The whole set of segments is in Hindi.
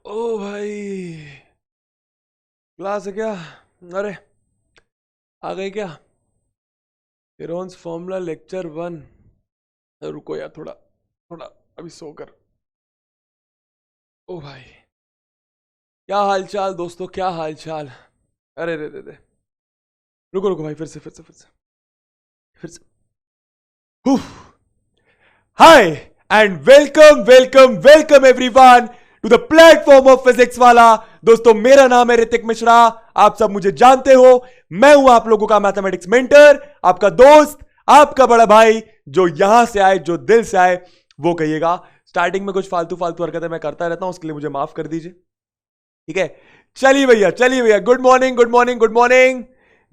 ओ भाई, क्लास है क्या? अरे आ गई क्या? Heron's formula lecture 1। रुको यार, थोड़ा थोड़ा अभी सोकर। ओ भाई, क्या हाल चाल दोस्तों, क्या हाल चाल? अरे रे रे रे, रुको रुको भाई, फिर से। Hi and welcome welcome welcome everyone to the platform of Physics Wallah. दोस्तों, मेरा नाम है ऋतिक मिश्रा। आप सब मुझे जानते हो। मैं हूं आप लोगों का मैथमेटिक्स मेंटर, आपका दोस्त, आपका बड़ा भाई। जो यहां से आए, जो दिल से आए, वो कहिएगा। स्टार्टिंग में कुछ फालतू फालतू हरकतें मैं करता रहता हूं, उसके लिए मुझे माफ कर दीजिए, ठीक है? चलिए भैया, चलिए भैया। Good morning, good morning, good morning,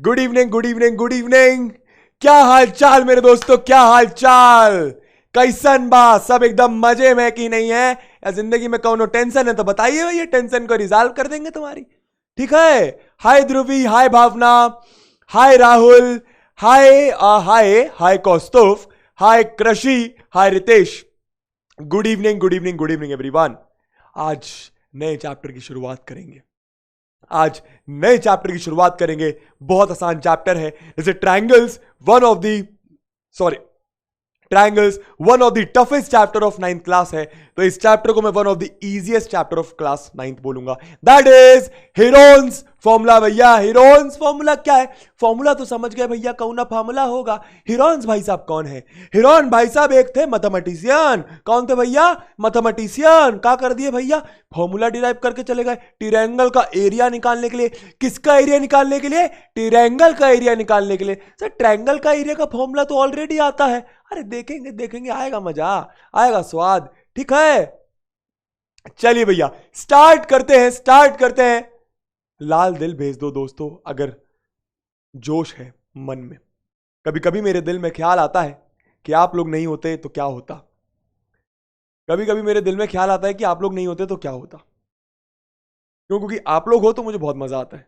good evening, good evening, good evening. क्या हाल चाल मेरे दोस्तों, क्या हाल चाल? कैसन बा? सब एकदम मजे में कि नहीं है? या जिंदगी में कौनो टेंशन है तो बताइए भैया, टेंशन को रिजॉल्व कर देंगे तुम्हारी, ठीक है? हाय ध्रुवी, हाय भावना, हाय राहुल, हाय हाय हाय Kaustubh, hi Krishi, hi Ritesh. Good evening, good evening, good evening everyone. आज नए चैप्टर की शुरुआत करेंगे। आज नए चैप्टर की शुरुआत करेंगे। बहुत आसान चैप्टर है। जैसे triangles triangles one of the toughest chapter of 9th class है, तो इस चैप्टर को मैं one of the easiest chapter of class 9th बोलूंगा। That is Heron's formula. भैया हेरोन्स फॉर्मूला क्या है? फॉर्मूला तो समझ गए भैया, कौन फॉर्मूला होगा। हेरोन्स भाई साहब कौन है? हेरोन भाई साहब एक थे मैथमेटिशियन। कौन थे भैया? मैथमेटिशियन। क्या कर दिए भैया? फॉर्मूला डिराइव करके चले गए ट्रायंगल का एरिया निकालने के लिए। किसका एरिया निकालने के लिए? ट्रायंगल का एरिया निकालने के लिए। सर, ट्रायंगल का एरिया का फॉर्मूला तो ऑलरेडी आता है। अरे देखेंगे देखेंगे, आएगा मजा, आएगा स्वाद, ठीक है? चलिए भैया, स्टार्ट करते हैं। लाल दिल भेज दो दोस्तों अगर जोश है मन में। कभी कभी मेरे दिल में ख्याल आता है कि आप लोग नहीं होते तो क्या होता। कभी कभी मेरे दिल में ख्याल आता है कि आप लोग नहीं होते तो क्या होता। क्यों? क्योंकि आप लोग हो तो मुझे बहुत मजा आता है।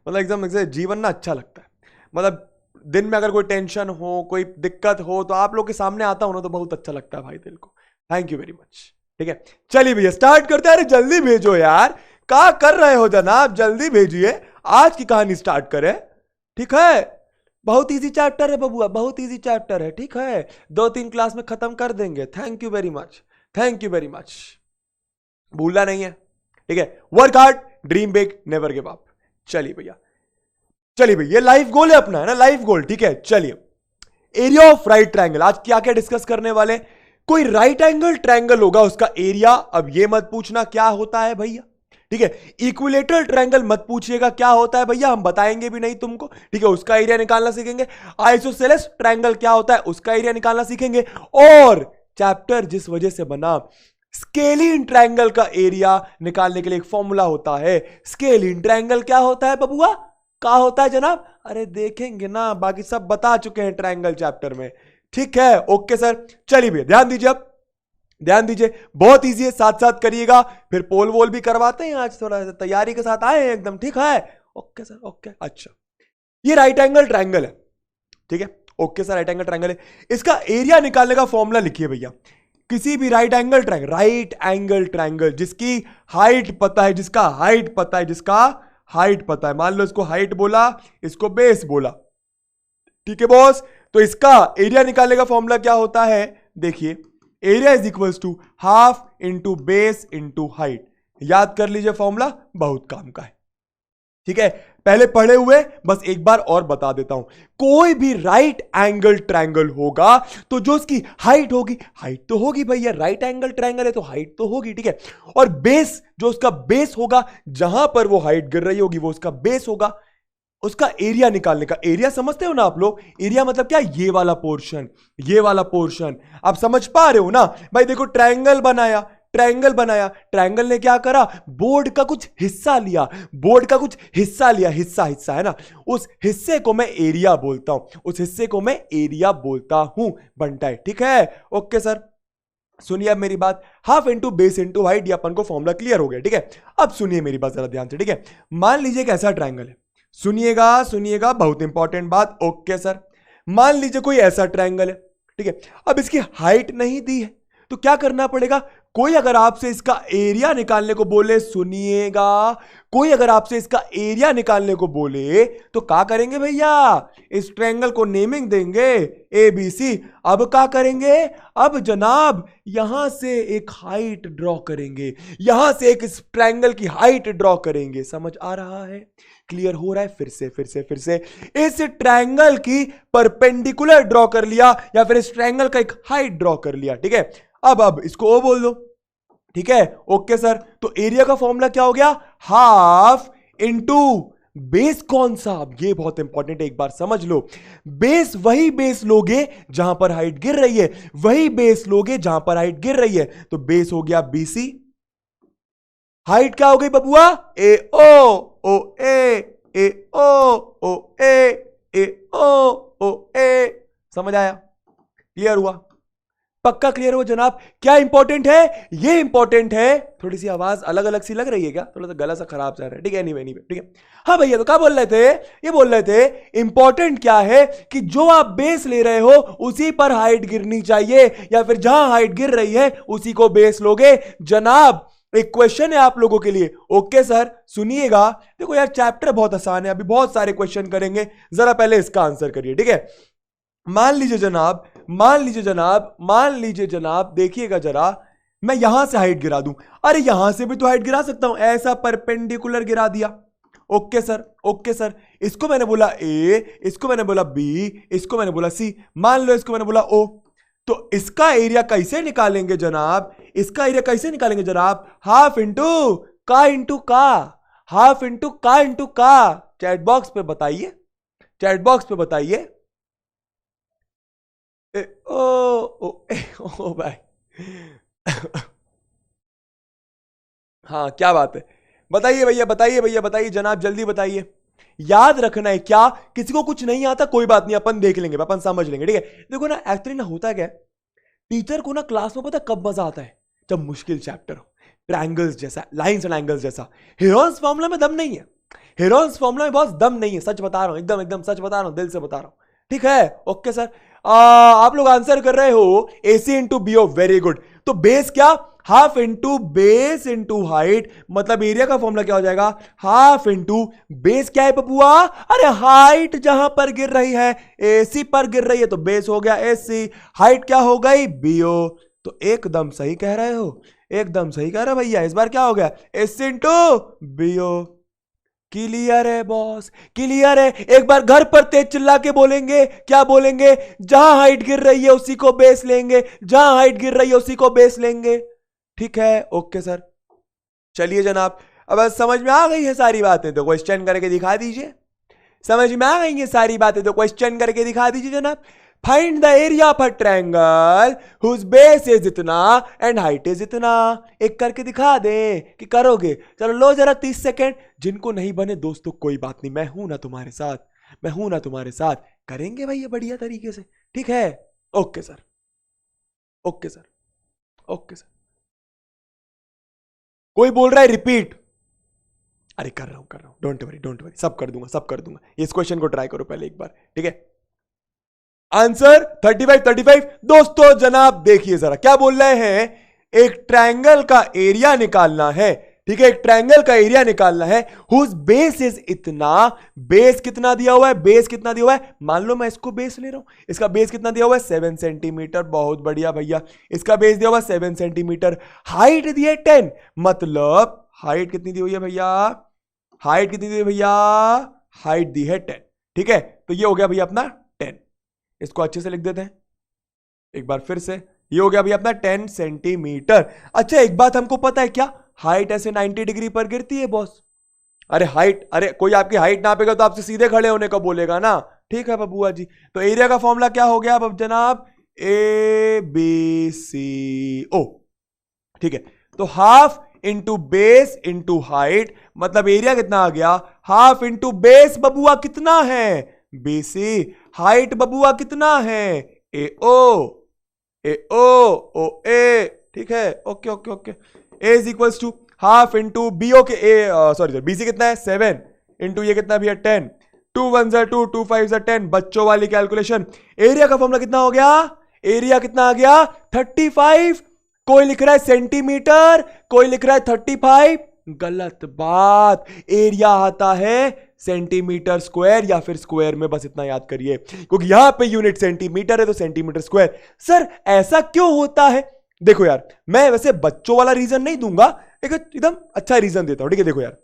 मतलब एकदम जीवन ना अच्छा लगता है। मतलब दिन में अगर कोई टेंशन हो, कोई दिक्कत हो, तो आप लोग के सामने आता हूं ना, तो बहुत अच्छा लगता है भाई दिल को। थैंक यू वेरी मच, ठीक है? चलिए भैया, स्टार्ट करते हैं। अरे जल्दी भेजो यार, क्या कर रहे हो जनाब? जल्दी भेजिए, आज की कहानी स्टार्ट करें, ठीक है? बहुत इजी चैप्टर है बबुआ, बहुत इजी चैप्टर है, ठीक है? 2-3 क्लास में खत्म कर देंगे। Thank you very much, thank you very much. भूलना नहीं है, ठीक है? Work hard, dream big, never give up. चलिए भैया, चलिए भैया, ये लाइफ गोल है अपना, है ना? लाइफ गोल, ठीक है? चलिए, एरिया ऑफ राइट ट्रायंगल। आज क्या क्या डिस्कस करने वाले? कोई राइट एंगल ट्रायंगल होगा, उसका एरिया। अब ये मत पूछना क्या होता है भैया, ठीक है? इक्विलेटरल ट्रायंगल मत पूछिएगा क्या होता है भैया, हम बताएंगे भी नहीं तुमको, ठीक है? उसका एरिया निकालना सीखेंगे। आइसोसेलेस ट्रायंगल क्या होता है, उसका एरिया निकालना सीखेंगे। और चैप्टर जिस वजह से बना, स्केलिन ट्रायंगल का एरिया निकालने के लिए एक फॉर्मूला होता है। स्केलिन ट्रायंगल क्या होता है बबुआ? क्या होता है जनाब? अरे देखेंगे ना, बाकी सब बता चुके हैं ट्रायंगल चैप्टर में, ठीक है? Okay sir. चलिए भैया, ध्यान दीजिए, अब ध्यान दीजिए, बहुत इजी है, साथ साथ करिएगा। फिर पोल वोल भी करवाते हैं, आज थोड़ा तैयारी के साथ आए हैं एकदम, ठीक है? Okay sir, okay. अच्छा, ये राइट एंगल ट्रायंगल है, ठीक है? Okay sir, right angle triangle है। इसका एरिया निकालने का फॉर्मूला लिखिए भैया। किसी भी राइट एंगल ट्रायंगल जिसकी हाइट पता है, जिसका हाइट पता है, मान लो इसको हाइट बोला, इसको बेस बोला, ठीक है बॉस? तो इसका एरिया निकालने का फॉर्मूला क्या होता है? देखिए, area is equals to half into base into height. याद कर लीजिए, फॉर्मूला बहुत काम का है, ठीक है? पहले पढ़े हुए, बस एक बार और बता देता हूं। कोई भी राइट एंगल ट्रायंगल होगा तो जो उसकी हाइट होगी, हाइट तो होगी भैया, राइट एंगल ट्रायंगल है तो हाइट तो होगी, ठीक है? और बेस, जो उसका बेस होगा, जहां पर वो हाइट गिर रही होगी वो उसका बेस होगा। उसका एरिया निकालने का, एरिया समझते हो ना आप लोग? एरिया मतलब क्या? ये वाला पोर्शन, ये वाला पोर्शन। आप समझ पा रहे हो ना भाई? देखो, ट्रायंगल बनाया, ट्रायंगल ने क्या करा? बोर्ड का कुछ हिस्सा लिया, हिस्सा है ना? उस हिस्से को मैं एरिया बोलता हूं, बनता है, ठीक है? ओके सर, सुनिए अब मेरी बात। Half into base into height, ये अपन को फॉर्मूला क्लियर हो गया, ठीक है? अब सुनिए मेरी बात जरा ध्यान से, ठीक है? मान लीजिए एक ऐसा ट्रायंगल है, सुनिएगा, बहुत इंपॉर्टेंट बात। ओके सर, मान लीजिए कोई ऐसा ट्रायंगल है, ठीक है? अब इसकी हाइट नहीं दी है, तो क्या करना पड़ेगा? कोई अगर आपसे इसका एरिया निकालने को बोले, सुनिएगा, कोई अगर आपसे इसका एरिया निकालने को बोले तो क्या करेंगे भैया? इस ट्रायंगल को नेमिंग देंगे ABC। अब क्या करेंगे? अब जनाब यहां से एक हाइट ड्रॉ करेंगे, यहां से एक इस ट्रायंगल की हाइट ड्रॉ करेंगे। समझ आ रहा है? क्लियर हो रहा है? फिर से इस ट्रायंगल की परपेंडिकुलर ड्रॉ कर लिया या फिर इस ट्रायंगल का एक हाइट ड्रॉ कर लिया। ठीक है, अब इसको ओ बोल दो। ठीक है, ओके सर। तो एरिया का फॉर्मूला क्या हो गया? Half into base. कौन सा? ये बहुत इंपॉर्टेंट है, एक बार समझ लो। बेस वही बेस लोगे जहां पर हाइट गिर रही है, वही बेस लोगे जहां पर हाइट गिर रही है। तो बेस हो गया BC, हाइट क्या हो गई बबुआ? AO ओ ए ओ ए। समझ आया? क्लियर हुआ? पक्का क्लियर हो जनाब? क्या इंपॉर्टेंट है? ये इंपॉर्टेंट है। थोड़ी सी आवाज अलग अलग सी लग रही है क्या? थोड़ा सा गला सा खराब जा रहा है। ठीक है, एनीवे ठीक है। हाँ भैया, तो क्या बोल रहे थे? ये बोल रहे थे इंपॉर्टेंट क्या है कि जो आप बेस ले रहे हो उसी पर हाइट गिरनी चाहिए, या फिर जहां हाइट गिर रही है उसी को बेस लोगे। जनाब एक क्वेश्चन है आप लोगों के लिए। ओके सर, सुनिएगा। देखो यार, चैप्टर बहुत आसान है, अभी बहुत सारे क्वेश्चन करेंगे, जरा पहले इसका आंसर करिए। ठीक है, मान लीजिए जनाब, देखिएगा जरा, मैं यहां से हाइट गिरा दूं। अरे यहां से भी तो हाइट गिरा सकता हूं, ऐसा परपेंडिकुलर गिरा दिया। ओके सर, इसको मैंने बोला A, इसको मैंने बोला B, इसको मैंने बोला C, मान लो इसको मैंने बोला O। तो इसका एरिया कैसे निकालेंगे जनाब? इसका एरिया कैसे निकालेंगे जनाब? हाफ इंटू का इंटू का, हाफ इंटू का इंटू का। चैट बॉक्स पे बताइए, चैट बॉक्स पे बताइए। ओ भाई हाँ, क्या बात है? बताइए भैया, बताइए जनाब, जल्दी बताइए। याद रखना है क्या? किसी को कुछ नहीं आता कोई बात नहीं, अपन देख लेंगे, अपन समझ लेंगे। ठीक है, देखो ना, एक्चुअली ना होता क्या, टीचर को ना क्लास में पता कब मजा आता है? जब मुश्किल चैप्टर हो, ट्रायंगल्स जैसा, लाइंस एंड एंगल्स जैसा। हेरोन्स फॉर्मूला में दम नहीं है, हेरोन्स फॉर्मूला में बहुत दम नहीं है, सच बता रहा हूं, एकदम सच बता रहा हूं, दिल से बता रहा हूं। ठीक है, ओके सर। आप लोग आंसर कर रहे हो AC into BO, very good. तो बेस क्या? Half into base into height, मतलब एरिया का फॉर्मूला क्या हो जाएगा? हाफ इंटू बेस क्या है बबुआ? अरे हाइट जहां पर गिर रही है, AC पर गिर रही है, तो बेस हो गया AC, हाइट क्या हो गई? BO। तो एकदम सही कह रहे हो, एकदम सही कह रहे हो भैया। इस बार क्या हो गया? AC into BO। क्लियर है बॉस? क्लियर है? एक बार घर पर तेज चिल्ला के बोलेंगे, क्या बोलेंगे? जहां हाइट गिर रही है उसी को बेस लेंगे, जहां हाइट गिर रही है उसी को बेस लेंगे। ठीक है, ओके सर। चलिए जनाब, अब समझ में आ गई है सारी बातें तो क्वेश्चन करके दिखा दीजिए। समझ में आ गई है सारी बातें तो क्वेश्चन करके दिखा दीजिए जनाब। Find the area of a triangle whose base is इतना एंड हाइट इज इतना। एक करके दिखा दे कि करोगे। चलो लो जरा 30 सेकेंड। जिनको नहीं बने दोस्तों कोई बात नहीं, मैं हूं ना तुम्हारे साथ, मैं हूं ना तुम्हारे साथ। करेंगे भाई ये बढ़िया तरीके से। ठीक है, okay sir, okay sir, okay sir. कोई बोल रहा है रिपीट? अरे कर रहा हूं, डोंट वरी, सब कर दूंगा। इस क्वेश्चन को ट्राई करो पहले एक बार। ठीक है, आंसर 35 दोस्तों जनाब देखिए जरा क्या बोल रहे हैं। एक ट्रायंगल का एरिया निकालना है। ठीक है, एक ट्रायंगल का एरिया निकालना है हुज बेस इज इतना। बेस कितना दिया हुआ है? बेस कितना दिया हुआ है? मान लो मैं इसको बेस ले रहा हूं, इसका बेस कितना दिया हुआ है? 7 सेंटीमीटर। बहुत बढ़िया भैया, इसका बेस दिया हुआ 7 सेंटीमीटर। हाइट दी है 10, मतलब हाइट कितनी दी हुई है भैया? हाइट कितनी दी हुई है भैया? हाइट दी है 10। ठीक है, तो ये हो गया भैया अपना 10। इसको अच्छे से लिख देते हैं एक बार फिर से। ये हो गया भैया अपना 10 सेंटीमीटर। अच्छा एक बात हमको पता है क्या? हाइट ऐसे 90 डिग्री पर गिरती है बॉस। अरे हाइट, अरे कोई आपकी हाइट नापेगा तो आपसे सीधे खड़े होने का बोलेगा ना। ठीक है बबुआ जी, तो एरिया का फॉर्मूला क्या हो गया अब जनाब? ABCO। ठीक है, तो half into base into height, मतलब एरिया कितना आ गया? हाफ इंटू बेस बबुआ कितना है? BC। हाइट बबुआ कितना है? AO OA। ठीक है, okay okay okay. A is equals to half into BO के सॉरी BC कितना है? 7 इंटू ये कितना भी है? 10। 2 1 2, 2 5 10। बच्चों वाली कैलकुलेशन। एरिया का फॉर्मूला कितना हो गया? एरिया कितना आ गया? 35 कोई लिख रहा है सेंटीमीटर, कोई लिख रहा है 35। गलत बात, एरिया आता है सेंटीमीटर स्क्वायर या फिर स्क्वायर में, बस इतना याद करिए, क्योंकि यहां पे यूनिट सेंटीमीटर है तो सेंटीमीटर स्क्वायर। सर ऐसा क्यों होता है? देखो यार, मैं वैसे बच्चों वाला रीजन नहीं दूंगा, एक एकदम अच्छा रीजन देता हूं, ठीक है? देखो यार,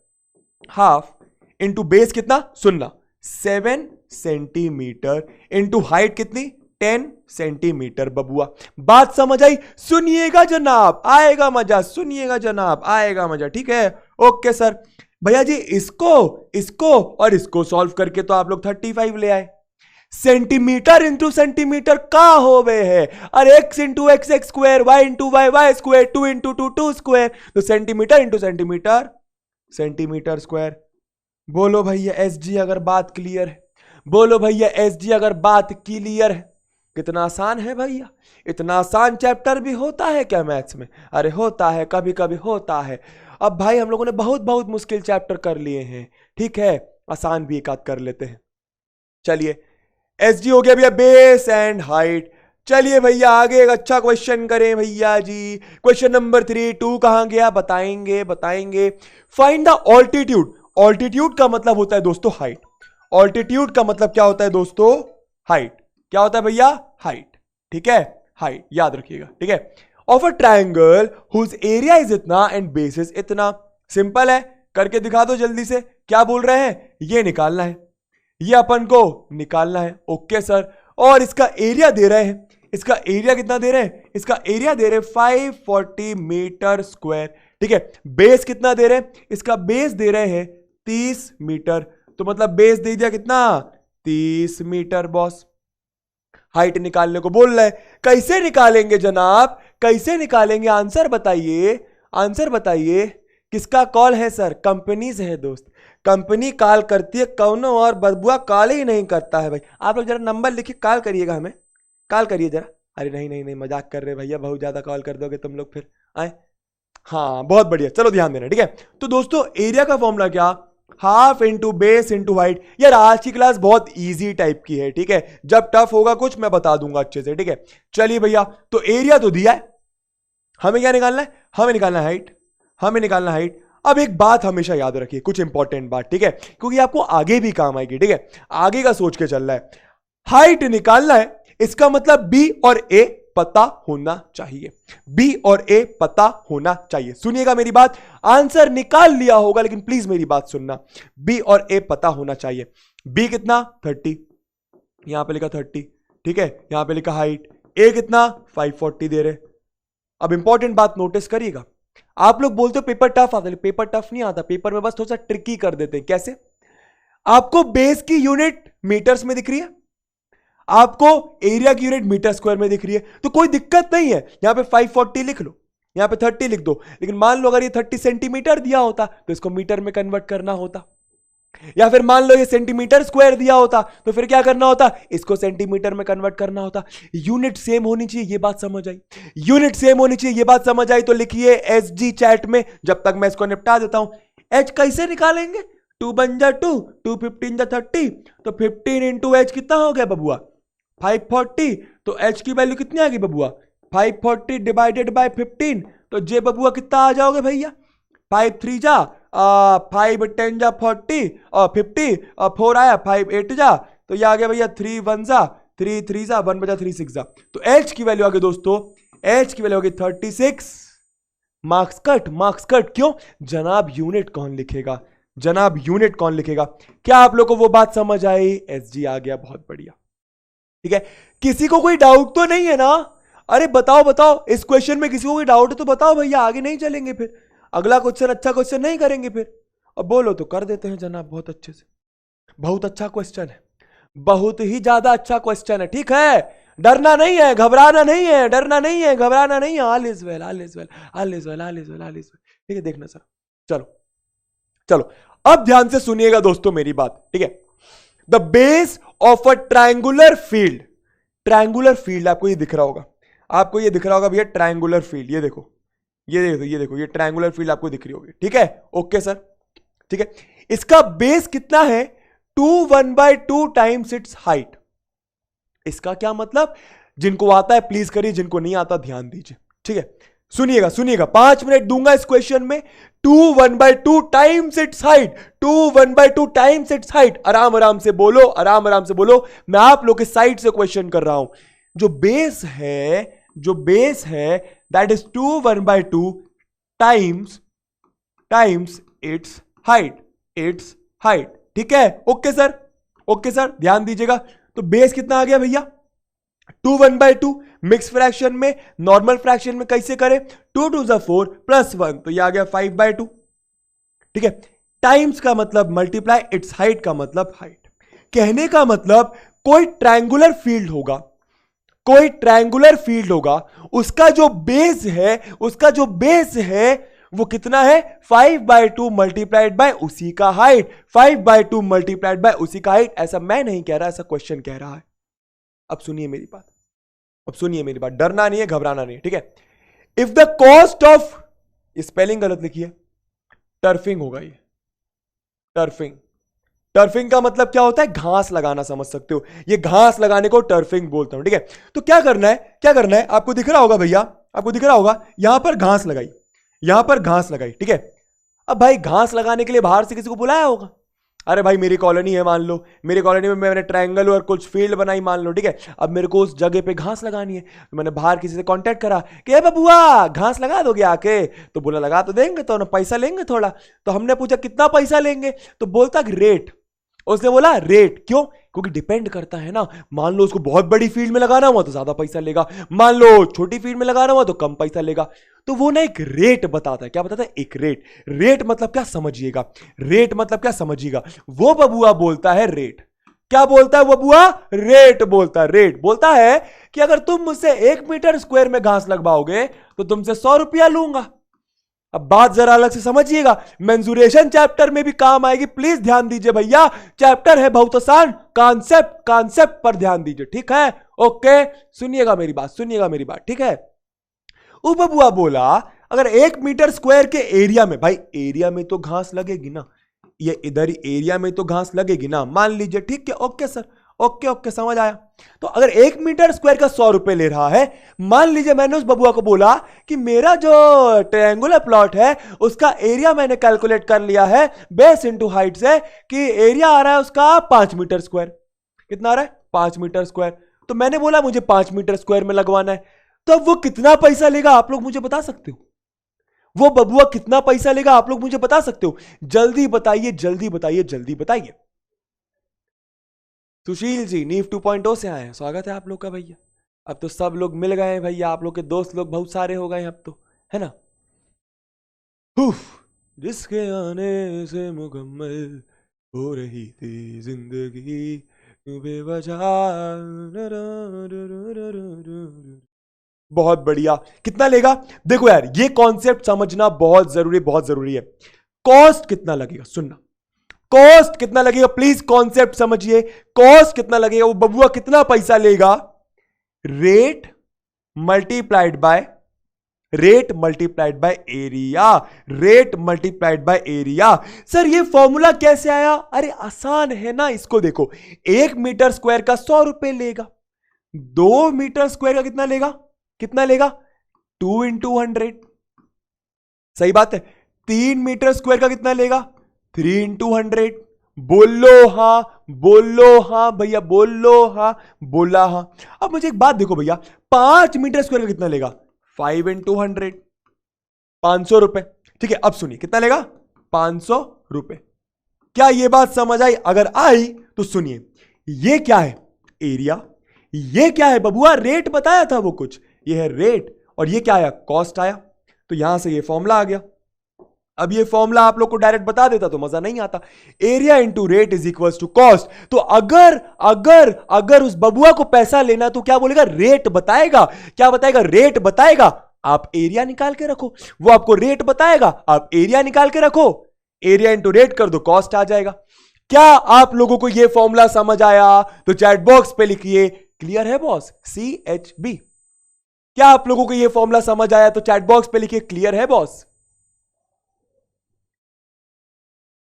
हाफ इंटू बेस कितना, सुनना, 7 सेंटीमीटर इंटू हाइट कितनी, 10 सेंटीमीटर। बबुआ बात समझ आई? सुनिएगा जनाब, आएगा मजा, सुनिएगा जनाब, आएगा मजा, ठीक है? Okay sir. भैया जी इसको और इसको सॉल्व करके तो आप लोग 35 ले आए। सेंटीमीटर इंटू सेंटीमीटर का हो गए है, अरे x into x x square, y into y y square, 2 into two two square, तो centimetre into centimetre centimetre square. बोलो भैया एस जी अगर बात क्लियर है, बोलो भैया एस जी अगर बात क्लियर है। कितना आसान है भैया, इतना आसान चैप्टर भी होता है क्या मैथ्स में? अरे होता है, कभी कभी होता है। अब भाई हम लोगों ने बहुत बहुत मुश्किल चैप्टर कर लिए हैं, ठीक है? आसान भी एक आध कर लेते हैं। चलिए एस जी हो गया भैया, बेस एंड हाइट। चलिए भैया आगे एक अच्छा क्वेश्चन करें भैया जी। क्वेश्चन नंबर 3, 2 कहां गया, बताएंगे बताएंगे। Find the altitude. ऑल्टीट्यूड का मतलब होता है दोस्तों हाइट। ऑल्टीट्यूड का मतलब क्या होता है दोस्तों? हाइट। क्या होता है भैया? हाइट, ठीक है? हाइट याद रखिएगा, ठीक है? Of a triangle whose area is इतना एंड बेस इज इतना। सिंपल है, करके दिखा दो जल्दी से। क्या बोल रहे हैं? ये निकालना है, ये अपन को निकालना है। Okay sir. और इसका एरिया दे रहे हैं, इसका एरिया कितना दे रहे हैं? इसका एरिया दे रहे हैं 540 मीटर स्क्वायर, ठीक है? बेस कितना दे रहे हैं? इसका बेस दे रहे हैं 30 मीटर, तो मतलब बेस दे दिया कितना? 30 मीटर बॉस। हाइट निकालने को बोल रहे हैं, कैसे निकालेंगे जनाब, कैसे निकालेंगे? आंसर बताइए, आंसर बताइए। किसका कॉल है सर? कंपनी से है दोस्त, कंपनी कॉल करती है, कौनो और बदबुआ कॉल ही नहीं करता है भाई। आप लोग जरा नंबर लिखिए, कॉल करिएगा, हमें कॉल करिए जरा। अरे नहीं नहीं नहीं, मजाक कर रहे भैया, बहुत ज्यादा कॉल कर दोगे तुम लोग फिर आए। हाँ बहुत बढ़िया, चलो ध्यान देना, ठीक है? तो दोस्तों एरिया का फॉर्मूला क्या? Half into base into height. यार आज की क्लास बहुत इजी टाइप की है, ठीक है? जब टफ होगा कुछ मैं बता दूंगा अच्छे से, ठीक है? चलिए भैया, तो एरिया तो दिया है, हमें क्या निकालना है? हमें निकालना है हाइट, हमें निकालना है हाइट। अब एक बात हमेशा याद रखिए, कुछ इंपॉर्टेंट बात, ठीक है? क्योंकि आपको आगे भी काम आएगी, ठीक है? आगे का सोच के चल रहा है। हाइट निकालना है, इसका मतलब बी और ए पता होना चाहिए, बी और ए पता होना चाहिए। सुनिएगा मेरी बात, आंसर निकाल लिया होगा लेकिन प्लीज मेरी बात सुनना, बी और ए पता होना चाहिए। बी कितना? 30, यहां पे लिखा 30, ठीक है? यहां पे लिखा हाइट, ए कितना? 540 दे रहे। अब इंपॉर्टेंट बात नोटिस करिएगा, आप लोग बोलते हो पेपर टफ आता है, पेपर टफ नहीं आता, पेपर में बस थोड़ा सा ट्रिकी कर देते हैं। कैसे? आपको बेस की यूनिट मीटर्स में दिख रही है, आपको एरिया की यूनिट मीटर स्क्वायर में दिख रही है, तो कोई दिक्कत नहीं है, यहां पे 540 लिख लो, यहां पे 30 लिख दो। लेकिन मान लो अगर ये 30 सेंटीमीटर दिया होता तो इसको मीटर में कन्वर्ट करना होता, या फिर मान लो ये सेंटीमीटर स्क्वायर दिया होता तो फिर क्या करना होता? इसको सेंटीमीटर में कन्वर्ट करना होता। यूनिट सेम होनी चाहिए, ये बात समझ आई? यूनिट सेम होनी चाहिए, ये बात समझ आई? तो लिखिए एसजी चैट में, जब तक मैं इसको निपटा देता हूं। एच कैसे निकालेंगे? 2 बन जा 2, 2 15 जा 30, तो 15 इंटू एच कितना हो गया बबुआ? 540। तो एच की वैल्यू कितनी आ गई बबुआ? 540 डिवाइडेड बाय 15, तो जे बबुआ कितना आ जाओगे भैया? 5 3 जा 5 10 जा 40 और 50 और 4 आया, 5 8 जा, तो ये आ गया भैया 3 1 जा 3 3 जा 1 बजा 3 6 जा। तो एच की वैल्यू आ गई दोस्तों, एच की वैल्यू आ गई 36। Marks cut, marks cut. क्यों जनाब? यूनिट कौन लिखेगा जनाब? यूनिट कौन लिखेगा? क्या आप लोग को वो बात समझ आई? एसजी आ गया, बहुत बढ़िया, ठीक है? किसी को कोई डाउट तो नहीं है ना? अरे बताओ बताओ, इस क्वेश्चन में किसी को कोई डाउट है तो बताओ भैया, आगे नहीं चलेंगे फिर, अगला क्वेश्चन अच्छा क्वेश्चन नहीं करेंगे फिर। अब बोलो तो कर देते हैं जनाब, बहुत अच्छे से, बहुत अच्छा क्वेश्चन है, बहुत ही ज्यादा अच्छा क्वेश्चन है, ठीक है? डरना नहीं है, घबराना नहीं है, डरना नहीं है, घबराना नहीं है। All is well, all is well, all is well, all is well, all is well, ठीक है? देखना सर, चलो चलो अब ध्यान से सुनिएगा दोस्तों मेरी बात, ठीक है? The base of a triangular field, triangular field आपको ये दिख रहा होगा, आपको ये दिख रहा होगा भैया ट्रायंगुलर फील्ड, ये देखो, ये देखो, ये देखो, ये ट्रायंगुलर फील्ड आपको दिख रही होगी, ठीक है? ओके सर, ठीक है? इसका बेस कितना है? 2 1/2 टाइम्स इट्स हाइट। इसका क्या मतलब? जिनको आता है प्लीज करिए, जिनको नहीं आता ध्यान दीजिए, ठीक है? सुनिएगा सुनिएगा, 5 मिनट दूंगा इस क्वेश्चन में। 2 1/2 times it's height, 2 1/2 times it's height. आराम आराम से बोलो, आराम आराम से बोलो, मैं आप लोग के साइड से क्वेश्चन कर रहा हूं। जो बेस है that is 2 1/2 times it's height, ठीक है। ओके सर, ओके सर, ध्यान दीजिएगा। तो बेस कितना आ गया भैया? 2 1/2। मिक्स फ्रैक्शन में, नॉर्मल फ्रैक्शन में कैसे करें? 2 2 = 4 + 1, तो यह आ गया 5/2, ठीक है। टाइम्स का मतलब मल्टीप्लाई, इट्स हाइट का मतलब हाइट। कहने का मतलब कोई ट्रायंगुलर फील्ड होगा, उसका जो बेस है वो कितना है? 5/2 मल्टीप्लाइड बाय उसी का हाइट, 5/2 मल्टीप्लाइड बाय उसी का हाइट। ऐसा मैं नहीं कह रहा, ऐसा क्वेश्चन कह रहा है। अब सुनिए मेरी बात, डरना नहीं है, घबराना नहीं है, ठीक है। If the cost of, spelling गलत लिखी है, टर्फिंग होगा ये, टर्फिंग का मतलब क्या होता है? घास लगाना, समझ सकते हो, ये घास लगाने को टर्फिंग बोलता हूं, ठीक है। तो क्या करना है, आपको दिख रहा होगा भैया, आपको दिख रहा होगा, यहां पर घास लगाई, ठीक है। अब भाई घास लगाने के लिए बाहर से किसी को बुलाया होगा। अरे भाई मेरी कॉलोनी है, मान लो मेरी कॉलोनी में मैंने ट्रायंगल और कुछ फील्ड बनाई, मान लो, ठीक है। अब मेरे को उस जगह पे घास लगानी है, तो मैंने बाहर किसी से कांटेक्ट करा कि बबुआ घास लगा दोगे आके? तो बोला लगा तो देंगे, तो ना पैसा लेंगे थोड़ा। तो हमने पूछा कितना पैसा लेंगे? तो बोलता रेट। उसने बोला रेट, क्यों? क्योंकि डिपेंड करता है ना। मान लो उसको बहुत बड़ी फील्ड में लगाना हुआ तो ज्यादा पैसा लेगा, मान लो छोटी फील्ड में लगाना हुआ तो कम पैसा लेगा। तो वो ना एक रेट बताता है। क्या बताता है? एक रेट मतलब क्या समझिएगा, वो बबुआ बोलता है रेट। क्या बोलता है वो बबुआ? रेट बोलता है कि अगर तुम मुझसे 1 मीटर स्क्वायर में घास लगवाओगे तो तुमसे 100 रुपया लूंगा। अब बात जरा अलग से समझिएगा, मेंसुरेशन चैप्टर में भी काम आएगी, प्लीज ध्यान दीजिए भैया। चैप्टर है बहुत आसान, कॉन्सेप्ट पर ध्यान दीजिए, ठीक है। ओके, सुनिएगा मेरी बात, ठीक है। वो बबुआ बोला अगर 1 मीटर स्क्वायर के एरिया में, भाई एरिया में तो घास लगेगी ना, ये इधर ही एरिया में तो घास लगेगी ना, मान लीजिए, ठीक है। ओके सर, ओके समझ आया। तो अगर 1 मीटर स्क्वायर का 100 रुपए ले रहा है, मान लीजिए मैंने उस बबुआ को बोला कि मेरा जो ट्रायंगुलर प्लॉट है उसका एरिया मैंने कैलकुलेट कर लिया है बेस इनटू हाइट से, कि एरिया आ रहा है उसका 5 मीटर स्क्वायर। कितना आ रहा है? 5 मीटर स्क्वायर। तो मैंने बोला मुझे 5 मीटर स्क्वायर में लगवाना है, तो अब वो कितना पैसा लेगा आप लोग मुझे बता सकते हो? वो बबुआ कितना पैसा लेगा आप लोग मुझे बता सकते हो? जल्दी बताइए। सुशील जी नीव 2.0 से आए हैं, स्वागत है आप लोग का भैया। अब तो सब लोग मिल गए हैं भैया, आप लोग के दोस्त लोग बहुत सारे हो गए हैं अब तो, है ना। जिसके आने से मुकम्मल हो रही थी जिंदगी बेवजह। बहुत बढ़िया। कितना लेगा? देखो यार, ये कॉन्सेप्ट समझना बहुत जरूरी है। कॉस्ट कितना लगेगा? सुनना, कॉस्ट कितना लगेगा, प्लीज कॉन्सेप्ट समझिए। कॉस्ट कितना लगेगा? वो बबुआ कितना पैसा लेगा? Rate multiplied by area. Sir ये फॉर्मूला कैसे आया? अरे आसान है ना, इसको देखो। 1 मीटर स्क्वायर का 100 रुपए लेगा, 2 मीटर स्क्वायर का कितना लेगा? 2 × 100, सही बात है। 3 मीटर स्क्वायर का कितना लेगा? 3 × 100। बोलो हाँ भैया, बोला हाँ। अब मुझे एक बात देखो भैया, 5 मीटर स्क्वायर का कितना लेगा? 5 × 100, 500 रुपए, ठीक है। अब सुनिए कितना लेगा? 500 रुपए। क्या ये बात समझ आई? अगर आई तो सुनिए, ये क्या है? एरिया। ये क्या है बबुआ? रेट बताया था वो कुछ, ये है रेट, और ये क्या आया? कॉस्ट आया। तो यहां से ये फॉर्मूला आ गया। अब ये फॉर्मूला आप लोग को डायरेक्ट बता देता तो मजा नहीं आता। Area into rate is equal to cost. तो अगर उस बबुआ को पैसा लेना तो क्या बोलेगा? रेट बताएगा। क्या बताएगा? रेट बताएगा। आप एरिया निकाल के रखो, वो आपको रेट बताएगा, आप एरिया निकाल के रखो, एरिया इंटू रेट कर दो, कॉस्ट आ जाएगा। क्या आप लोगों को यह फॉर्मूला समझ आया? तो चैट बॉक्स पे लिखिए क्लियर है बॉस, CHB। क्या आप लोगों को यह फॉर्मूला समझ आया? तो चैट बॉक्स पे लिखिए क्लियर है बॉस।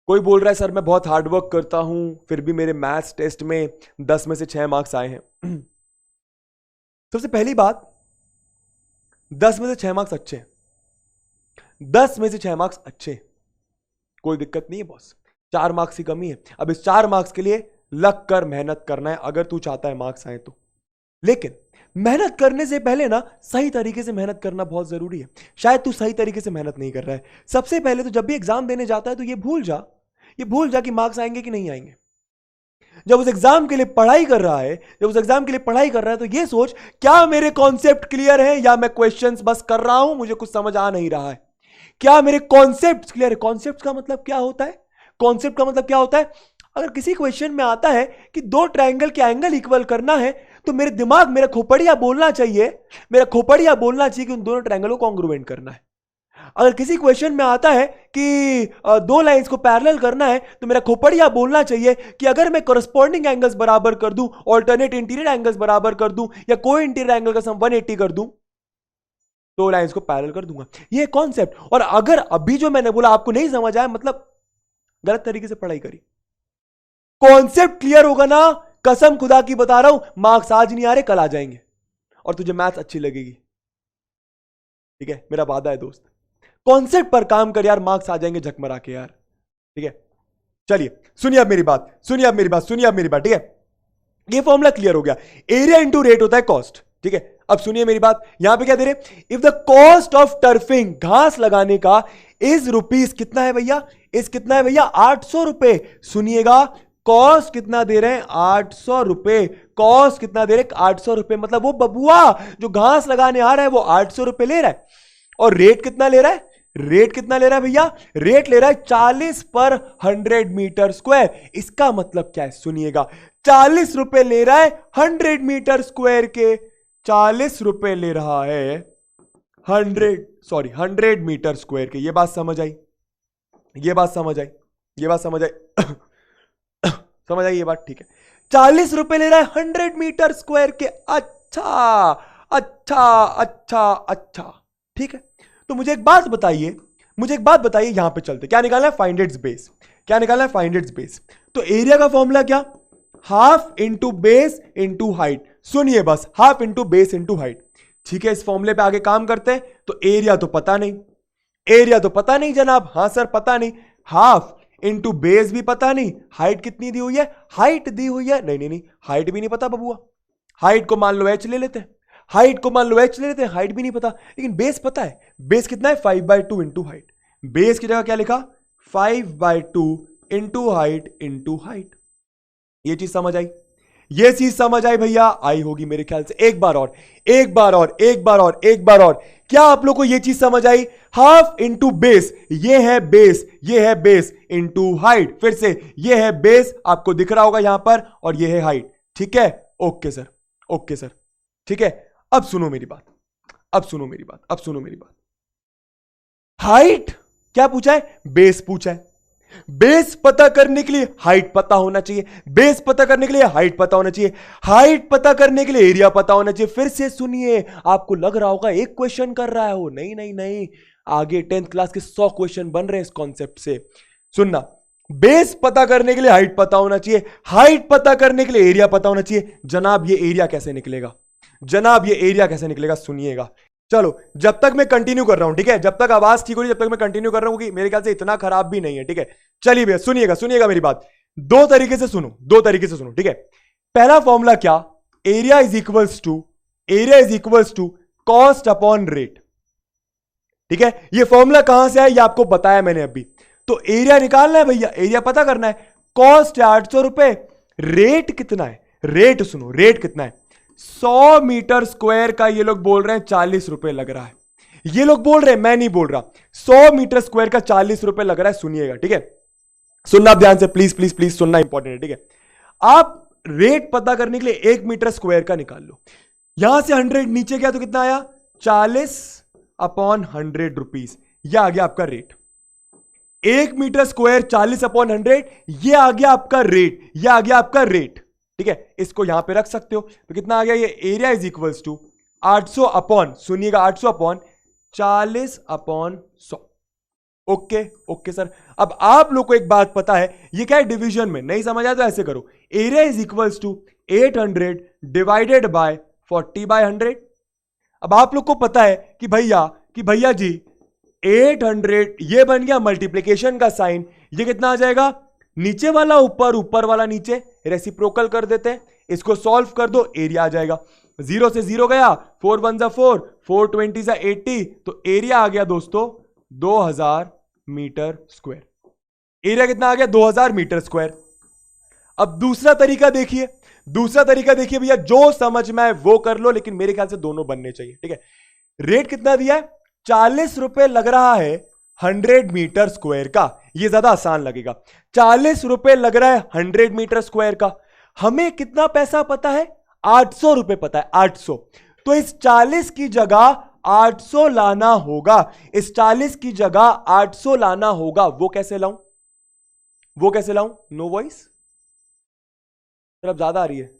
कोई बोल रहा है सर मैं बहुत हार्ड वर्क करता हूं फिर भी मेरे मैथ्स टेस्ट में 10 में से 6 मार्क्स आए हैं। सबसे पहली बात, 10 में से 6 मार्क्स अच्छे हैं, 10 में से 6 मार्क्स अच्छे हैं, कोई दिक्कत नहीं है बॉस, 4 मार्क्स की कमी है। अब इस 4 मार्क्स के लिए लग कर मेहनत करना है अगर तू चाहता है मार्क्स आए तो। लेकिन मेहनत करने से पहले ना सही तरीके से मेहनत करना बहुत जरूरी है। शायद तू सही तरीके से मेहनत नहीं कर रहा है। सबसे पहले तो जब भी एग्जाम देने जाता है तो ये भूल जा कि मार्क्स आएंगे कि नहीं आएंगे। जब उस एग्जाम के लिए पढ़ाई कर रहा है, तो ये सोच क्या मेरे कॉन्सेप्ट क्लियर है या मैं क्वेश्चंस बस कर रहा हूं, मुझे कुछ समझ आ नहीं रहा है। क्या मेरे कॉन्सेप्ट क्लियर है? कॉन्सेप्ट का मतलब क्या होता है? कॉन्सेप्ट का मतलब क्या होता है? अगर किसी क्वेश्चन में आता है कि दो ट्रायंगल के एंगल इक्वल करना है तो मेरे दिमाग, मेरा खोपड़िया बोलना चाहिए कि उन दोनों ट्रायंगलों को कॉन्ग्रुएंट करना है। अगर किसी क्वेश्चन में आता है कि दो लाइंस को पैरेलल करना है तो मेरा खोपड़िया बोलना चाहिए कि अगर मैं कॉरस्पॉन्डिंग एंगल्स बराबर कर दूं, ऑल्टरनेट इंटीरियर एंगल्स बराबर कर दूं या कोई इंटीरियर एंगल का सम 180 कर दूं तो लाइंस को पैरेलल कर दूंगा। ये कॉन्सेप्ट। और अगर अभी जो मैंने बोला आपको नहीं समझ आया, मतलब गलत तरीके से पढ़ाई करी। कॉन्सेप्ट क्लियर होगा ना, कसम खुदा की बता रहा हूं, मार्क्स आज नहीं आ रहे कल आ जाएंगे और तुझे मैथ्स अच्छी लगेगी। ठीक है, मेरा वादा है दोस्त, कॉन्सेप्ट पर काम कर यार, मार्क्स आ जाएंगे झकमरा के यार। ठीक है, चलिए सुनिए अब मेरी बात, ठीक है। ये फॉर्मूला क्लियर हो गया, एरिया इंटू रेट होता है कॉस्ट। ठीक है, अब सुनिए मेरी बात, यहां पे क्या दे रहे, if the cost of turfing, घास लगाने का, इज रुपीज, कितना है भैया, 800 रुपए। सुनिएगा, कॉस्ट कितना दे रहे हैं, 800 रुपए। कॉस्ट कितना दे रहे हैं, 800 रुपए। मतलब वो बबुआ जो घास लगाने आ रहा है वो 800 रुपए ले रहा है। और रेट कितना ले रहा है, भैया, रेट ले रहा है 40 पर 100 मीटर स्क्वायर। इसका मतलब क्या है, सुनिएगा, 40 रुपए ले रहा है 100 मीटर स्क्वायर के, 40 रुपए ले रहा है 100 मीटर स्क्वायर के। ये बात समझ आई, समझ आई ये बात? ठीक है, 40 रुपए ले रहा है 100 मीटर स्क्वायर के। अच्छा, ठीक है। तो मुझे एक बात बताइए, यहां पे चलते, क्या निकालना है, फाइंड इट्स बेस। तो एरिया का फॉर्मूला क्या, half into base into height. सुनिए बस, half into base into height. ठीक है, इस फॉर्मूले पे आगे काम करते हैं। तो एरिया तो पता नहीं जनाब, हां सर पता नहीं। हाफ इंटू बेस भी पता नहीं, हाइट कितनी दी हुई है, हाइट दी हुई है, नहीं, हाइट भी नहीं पता बबुआ। हाइट को मान लो h ले लेते हैं, हाइट भी नहीं पता, लेकिन बेस पता है। बेस कितना है, 5/2 इंटू हाइट। बेस की जगह क्या लिखा, 5/2 इंटू हाइट। ये चीज समझ आई भैया, आई होगी मेरे ख्याल से। एक बार और क्या आप लोग को ये चीज समझ आई, हाफ इंटू बेस, ये है बेस इंटू हाइट। फिर से ये है बेस, आपको दिख रहा होगा यहां पर, और ये है हाइट। ठीक है, ओके सर, ठीक है। अब सुनो मेरी बात, हाइट क्या पूछा है, बेस पूछा है। बेस पता करने के लिए हाइट पता होना चाहिए, हाइट पता करने के लिए एरिया पता होना चाहिए। फिर से सुनिए, आपको लग रहा होगा एक क्वेश्चन कर रहा है वो, नहीं, आगे 10th क्लास के 100 क्वेश्चन बन रहे हैं इस कॉन्सेप्ट से। सुनना, बेस पता करने के लिए हाइट पता होना चाहिए, हाइट पता करने के लिए एरिया पता होना चाहिए। जनाब ये एरिया कैसे निकलेगा, सुनिएगा। चलो, जब तक मैं कंटिन्यू कर रहा हूं, ठीक है, जब तक आवाज ठीक हो रही है, जब तक मैं कंटिन्यू कर रहा हूं, कि मेरे ख्याल से इतना खराब भी नहीं है। ठीक है, चलिए भैया सुनिएगा मेरी बात, दो तरीके से सुनो, ठीक है। पहला फॉर्मूला क्या, area is equals to cost upon rate. ठीक है, ये फॉर्मूला कहां से है ये आपको बताया मैंने अभी। तो एरिया निकालना है भैया, एरिया पता करना है। कॉस्ट है 800 रुपए, रेट कितना है, रेट कितना है, 100 मीटर स्क्वायर का ये लोग बोल रहे हैं 40 रुपए लग रहा है। ये लोग बोल रहे हैं, मैं नहीं बोल रहा। 100 मीटर स्क्वायर का 40 रुपए लग रहा है। सुनिएगा, ठीक है, सुनना आप ध्यान से, प्लीज सुनना इंपॉर्टेंट है। ठीक है, आप रेट पता करने के लिए 1 मीटर स्क्वायर का निकाल लो। यहां से 100 नीचे गया तो कितना आया, 40/100 रुपीज। यह आ गया आपका रेट। 1 मीटर स्क्वायर 40/100, यह आ गया आपका रेट। ठीक है, इसको यहां पे रख सकते हो। तो कितना आ गया, ये area is equals to 800 upon, सुनिएगा, 800 अपॉन 40/100। Okay sir. अब आप लोग को एक बात पता है, ये क्या है, डिवीजन में। नहीं समझ आया तो ऐसे करो, area is equals to 800 divided by 40/100। अब आप लोग को पता है कि भैया जी 800 ये बन गया मल्टीप्लिकेशन का साइन, ये कितना आ जाएगा, नीचे वाला ऊपर, ऊपर वाला नीचे, रेसिप्रोकल कर देते हैं, इसको सॉल्व कर दो, एरिया आ जाएगा। 0 से 0 गया, 4 1 जा 4, 4 20 जा 80, तो एरिया आ गया दोस्तों 2000 मीटर स्क्वायर। एरिया कितना आ गया, 2000 मीटर स्क्वायर। अब दूसरा तरीका देखिए, भैया जो समझ में आए वो कर लो, लेकिन मेरे ख्याल से दोनों बनने चाहिए, ठीक है। रेट कितना दिया है, 40 रुपए लग रहा है 100 मीटर स्क्वायर का, ये ज्यादा आसान लगेगा। 40 रुपए लग रहा है 100 मीटर स्क्वायर का। हमें कितना पैसा पता है, 800 रुपए पता है, 800। तो इस 40 की जगह 800 लाना होगा, इस 40 की जगह 800 लाना होगा। वो कैसे लाऊं, नो वॉइस, तरफ ज्यादा आ रही है।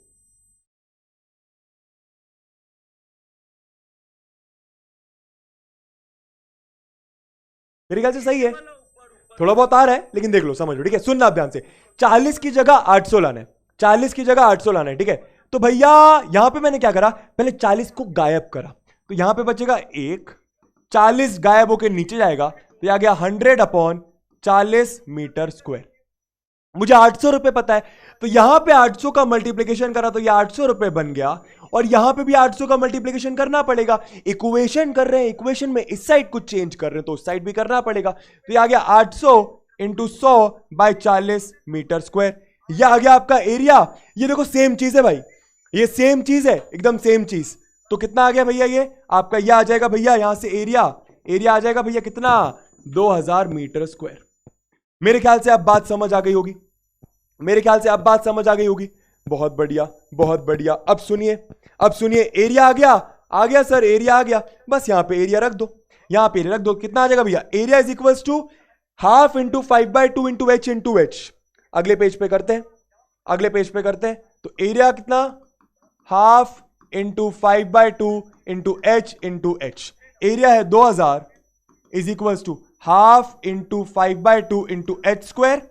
मेरे ख्याल से सही है, थोड़ा बहुत आ रहा है, लेकिन देख लो, समझ लो, ठीक है। सुनना आप ध्यान से, 40 की जगह 800 लाना है, 40 की जगह 800 लाना है, ठीक है। तो भैया यहां पे मैंने क्या करा, पहले 40 को गायब करा, तो यहां पे बचेगा 1, 40 गायब होकर नीचे जाएगा, तो आ गया 100 अपॉन 40 मीटर स्क्वायर। मुझे 800 रुपए पता है, तो यहां पे 800 का मल्टीप्लीकेशन करा तो ये 800 रुपए बन गया, और यहां पे भी 800 का मल्टीप्लीकेशन करना पड़ेगा। इक्वेशन कर रहे हैं, इक्वेशन में इस साइड कुछ चेंज कर रहे हैं, तो उस साइड भी करना पड़ेगा। तो ये आ गया 800 इंटू 100 बाय 40 मीटर स्क्वायर। ये आ गया आपका एरिया। ये देखो सेम चीज है भाई, ये सेम चीज है, एकदम सेम चीज। तो कितना आ गया भैया, ये आपका ये आ जाएगा भैया, यहां से एरिया आ जाएगा भैया कितना, 2000 मीटर स्क्वायर। मेरे ख्याल से अब बात समझ आ गई होगी, बहुत बढ़िया, बहुत बढ़िया। अब सुनिए, एरिया आ गया सर, एरिया आ गया, बस यहां पे एरिया रख दो, कितना आ जाएगा भैया, area is equals to half into 5/2 into h into h. अगले पेज पे करते हैं, तो एरिया कितना, half into 5/2 into h, area है 2000 is equals to half into 5/2 into h square.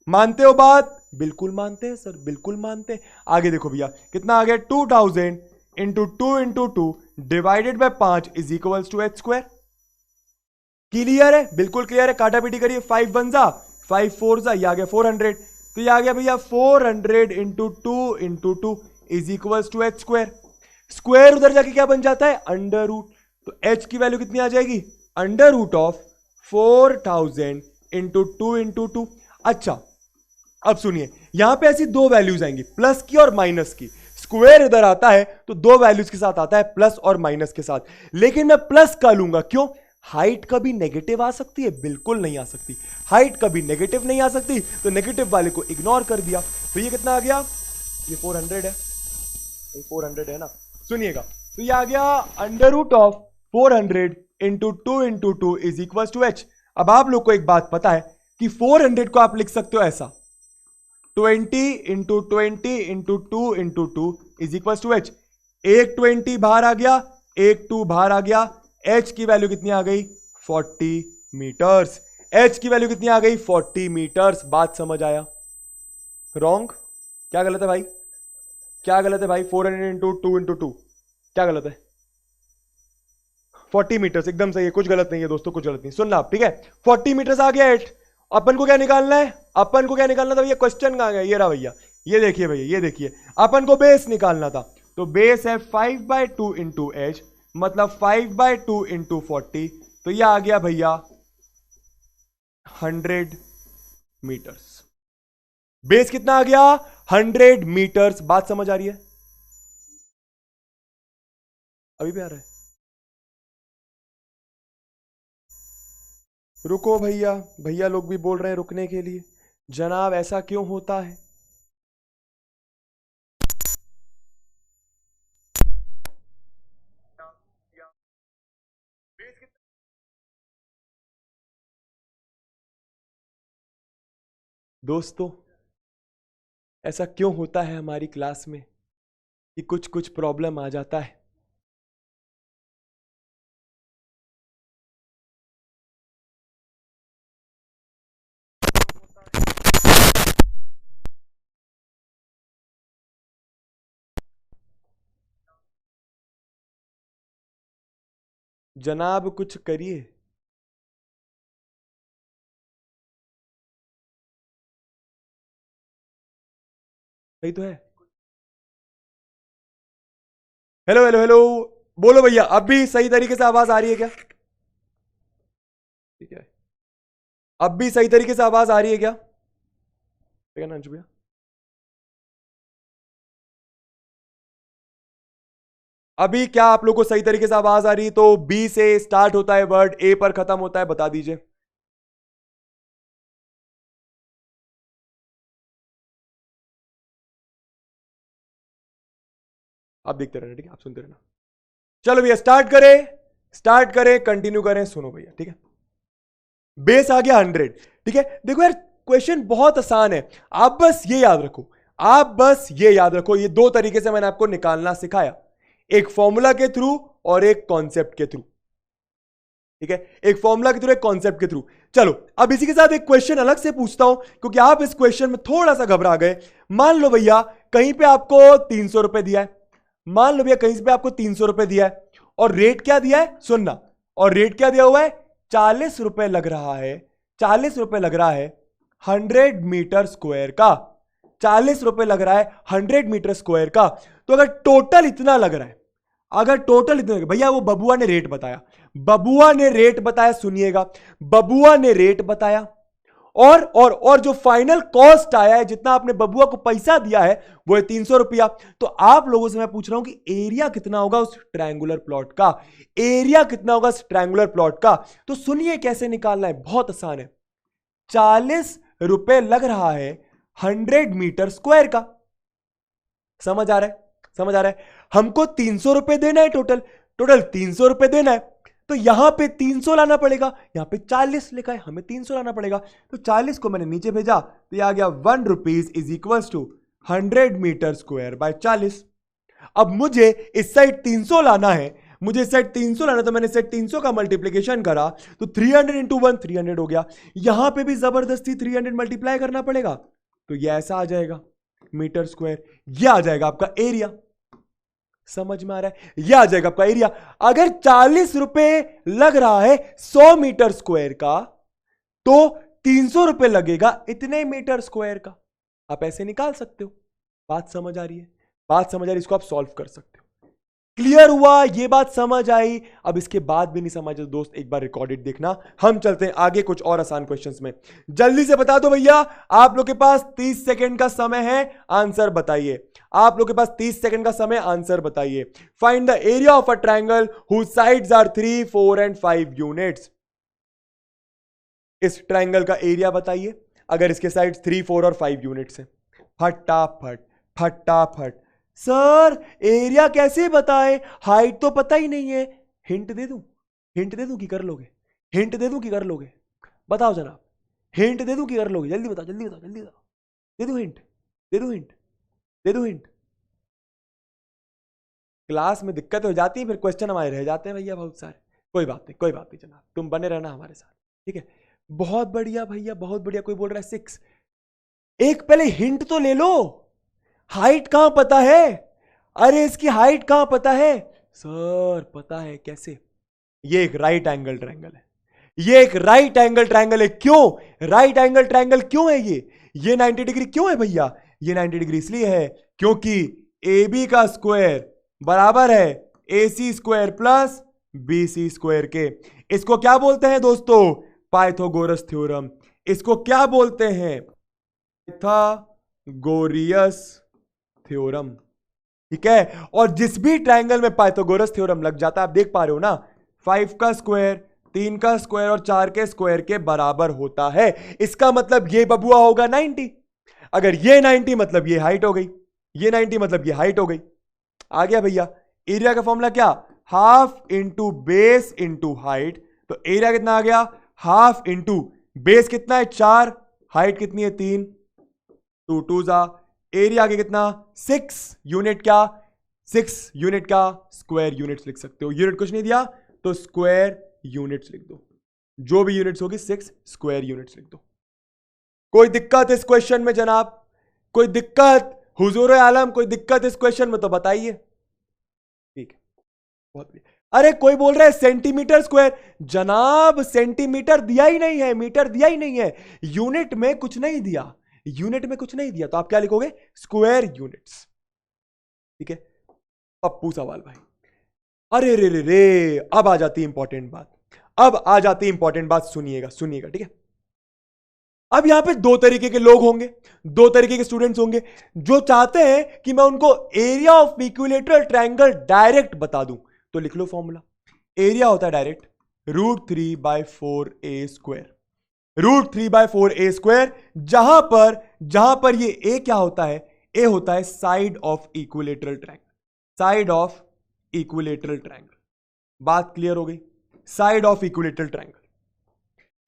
मानते हो बात, बिल्कुल मानते हैं सर, बिल्कुल मानते हैं। आगे देखो भैया कितना आ गया, 2000 into 2 divided by 5 is equals to h square. Clear है, बिल्कुल क्लियर है। काटा पीटी करिए, 5 1 जा 5 4 जा, ये आ गया 400। तो ये आ गया भैया 400 into 2 is equals to h square. Square उधर जाके क्या बन जाता है, अंडर रूट। तो एच की वैल्यू कितनी आ जाएगी, अंडर रूट ऑफ 4000 इंटू 2। अच्छा अब सुनिए, यहां पे ऐसी दो वैल्यूज आएंगी, प्लस की और माइनस की। स्क्वायर इधर आता है तो दो वैल्यूज के साथ आता है, प्लस और माइनस के साथ। लेकिन मैं प्लस का लूंगा, क्यों, हाइट कभी नेगेटिव आ सकती है, बिल्कुल नहीं आ सकती, हाइट कभी नेगेटिव नहीं आ सकती, तो नेगेटिव वाले को इग्नोर कर दिया। तो ये कितना आ गया, ये 400 है, ये 400 है ना, सुनिएगा। तो ये आ गया under root of 400 into 2 is equal to h. अब आप लोग को एक बात पता है कि 400 को आप लिख सकते हो ऐसा, 20 into 2 is equal to h. एक 20 बाहर आ गया, एक 2 बाहर आ गया, एच की वैल्यू कितनी आ गई, 40 मीटर्स। एच की वैल्यू कितनी आ गई, 40 मीटर्स। बात समझ आया, रॉन्ग, क्या गलत है भाई, 400 इंटू 2 क्या गलत है, 40 मीटर्स एकदम सही है, कुछ गलत नहीं है दोस्तों, कुछ गलत नहीं। सुनना आप, ठीक है, 40 मीटर्स आ गया एट। अपन को क्या निकालना है, था भैया, क्वेश्चन कहां गया, ये रहा भैया, ये देखिए भैया, ये देखिए, अपन को बेस निकालना था। तो बेस है 5/2 इंटू एच, मतलब 5/2 इंटू 40, तो ये आ गया भैया 100 मीटर्स। बेस कितना आ गया, 100 मीटर्स। बात समझ आ रही है, अभी भी आ रहा है, रुको भैया, भैया लोग भी बोल रहे हैं रुकने के लिए, जनाब ऐसा क्यों होता है। दोस्तों ऐसा क्यों होता है हमारी क्लास में कि कुछ कुछ प्रॉब्लम आ जाता है। जनाब कुछ करिए। सही तो है। हेलो हेलो हेलो, बोलो भैया, अब भी सही तरीके से आवाज आ रही है क्या? ठीक है, अब भी सही तरीके से आवाज आ रही है क्या? ठीक है ना अंशु भैया? अभी क्या आप लोग को सही तरीके से आवाज आ रही है? तो बी से स्टार्ट होता है वर्ड, ए पर खत्म होता है, बता दीजिए। आप देखते रहना, ठीक है, आप सुनते रहना। चलो भैया स्टार्ट करें, स्टार्ट करें, कंटिन्यू करें, सुनो भैया, ठीक है। बेस आ गया 100, ठीक है। देखो यार, क्वेश्चन बहुत आसान है, आप बस ये याद रखो, आप बस ये याद रखो, ये दो तरीके से मैंने आपको निकालना सिखाया, एक फॉर्मूला के थ्रू और एक कॉन्सेप्ट के थ्रू, ठीक है। एक फॉर्मूला के थ्रू, एक कॉन्सेप्ट के थ्रू। चलो अब इसी के साथ एक क्वेश्चन अलग से पूछता हूं, क्योंकि आप इस क्वेश्चन में थोड़ा सा घबरा गए। मान लो भैया कहीं पे आपको 300 रुपए दिया है, मान लो भैया कहीं पे आपको 300 रुपए दिया है, और रेट क्या दिया है, सुनना, और रेट क्या दिया हुआ है, 40 रुपए लग रहा है, 40 रुपए लग रहा है 100 मीटर स्क्वायर का, 40 रुपए लग रहा है 100 मीटर स्क्वायर का। तो अगर टोटल इतना लग रहा है, अगर टोटल इतना भैया, वो बबुआ ने रेट बताया, बबुआ ने रेट बताया, सुनिएगा, बबुआ ने रेट बताया, और जो फाइनल कॉस्ट आया है, जितना आपने बबुआ को पैसा दिया है, वो है 300 रुपया। तो आप लोगों से मैं पूछ रहा हूं कि एरिया कितना होगा उस ट्रायंगुलर प्लॉट का, एरिया कितना होगा उस ट्रायंगुलर प्लॉट का। तो सुनिए कैसे निकालना है, बहुत आसान है। 40 रुपए लग रहा है 100 मीटर स्क्वायर का, समझ आ रहा है, समझ आ रहा है। हमको 300 रुपए देना है, टोटल टोटल 300 रुपए देना है, तो यहां पे 300 लाना पड़ेगा, यहां पे 40 लिखा है, हमें 300 लाना पड़ेगा। तो 40 को मैंने नीचे भेजा, तो यह आ गया 1 rupees is equal to 100 metre square by 40। अब मुझे इस साइड 300 लाना है, मुझे इस साइड 300 लाना, तो मैंने इस साइड 300 का मल्टीप्लीकेशन करा, तो 300 इंटू 1 300 हो गया। यहां पे भी जबरदस्ती 300 मल्टीप्लाई करना पड़ेगा, तो यह ऐसा आ जाएगा मीटर स्क्वायर, यह आ जाएगा आपका एरिया। समझ में आ रहा है, यह आ जाएगा आपका एरिया। अगर 40 रुपए लग रहा है 100 मीटर स्क्वायर का, तो 300 रुपए लगेगा इतने मीटर स्क्वायर का। आप ऐसे निकाल सकते हो। बात समझ आ रही है, बात समझ आ रही है, इसको आप सॉल्व कर सकते हो। क्लियर हुआ, ये बात समझ आई। अब इसके बाद भी नहीं समझ तो दोस्त एक बार रिकॉर्डेड देखना। हम चलते हैं आगे कुछ और आसान क्वेश्चंस में। जल्दी से बता दो भैया, आप लोग के पास 30 सेकंड का समय है, आंसर बताइए। आप लोग के पास 30 सेकंड का समय, आंसर बताइए। Find the area of a triangle whose sides are 3, 4 and 5 units. इस ट्रायंगल का एरिया बताइए अगर इसके साइड्स 3, 4 और 5 यूनिट्स हैं। फटाफट फटाफट। सर एरिया कैसे बताए, हाइट तो पता ही नहीं है। हिंट दे दूं, हिंट दे दूं कि कर लोगे, हिंट दे दूं कि कर लोगे, बताओ जनाब, हिंट दे दूं कि कर लोगे, जल्दी बताओ जल्दी बताओ जल्दी बताओ। दे दूं हिंट, दे दूं हिंट, दे दूं हिंट। क्लास में दिक्कत हो जाती है, फिर क्वेश्चन हमारे रह जाते हैं भैया बहुत सारे। कोई बात नहीं, कोई बात नहीं जनाब, तुम बने रहना हमारे साथ, ठीक है। बहुत बढ़िया भैया, बहुत बढ़िया। कोई बोल रहा है 6। एक पहले हिंट तो ले लो, हाइट कहां पता है, अरे इसकी हाइट कहां पता है। सर पता है कैसे, ये एक राइट एंगल ट्रायंगल है, ये एक राइट एंगल ट्रायंगल है। क्यों राइट एंगल ट्रायंगल क्यों है ये 90 डिग्री क्यों है भैया, ये 90 डिग्री इसलिए है क्योंकि ए बी का स्क्वायर बराबर है A C square plus B C square के। इसको क्या बोलते हैं दोस्तों, पाइथागोरस थ्योरम। इसको क्या बोलते हैं, पाइथागोरियस थ्योरम, ठीक है। और जिस भी ट्रायंगल में पाइथागोरस थ्योरम लग जाता है, आप देख पा रहे हो ना, 5 का स्क्वायर, 3 का स्क्वायर और 4 के स्क्वायर के बराबर होता है। इसका मतलब ये बबुआ होगा 90। अगर ये 90 मतलब ये हाइट हो गई, ये 90 मतलब ये हाइट हो गई। आ गया भैया। एरिया का फॉर्मूला क्या, half into base into height. तो एरिया कितना आ गया, हाफ इंटू बेस कितना है 4, हाइट कितनी है 3, 2 2 जा, एरिया के कितना 6 यूनिट, क्या 6 यूनिट का स्क्वायर यूनिट्स लिख सकते हो। यूनिट कुछ नहीं दिया तो स्क्वायर यूनिट्स लिख दो, जो भी यूनिट्स होगी 6 स्क्वायर यूनिट्स लिख दो। कोई दिक्कत इस क्वेश्चन में जनाब, कोई दिक्कत हुजूर आलम, कोई दिक्कत इस क्वेश्चन में तो बताइए। ठीक है, बहुत बढ़िया। अरे कोई बोल रहा है सेंटीमीटर स्क्वायर, जनाब सेंटीमीटर दिया ही नहीं है, मीटर दिया ही नहीं है, यूनिट में कुछ नहीं दिया, यूनिट में कुछ नहीं दिया, तो आप क्या लिखोगे, स्क्वायर यूनिट्स। ठीक है, पप्पू सवाल भाई। अरे रे रे रे, अब आ जाती इंपॉर्टेंट बात, अब आ जाती इंपॉर्टेंट बात, सुनिएगा सुनिएगा, ठीक है। अब यहां पे दो तरीके के लोग होंगे, दो तरीके के स्टूडेंट्स होंगे, जो चाहते हैं कि मैं उनको area of equilateral triangle direct बता दूं, तो लिख लो फॉर्मूला। एरिया होता है डायरेक्ट √3/4a², √3/4a², जहां पर ये ए क्या होता है, ए होता है side of equilateral triangle, side of equilateral triangle. बात क्लियर हो गई, साइड ऑफ इक्विलेटरल ट्रायंगल।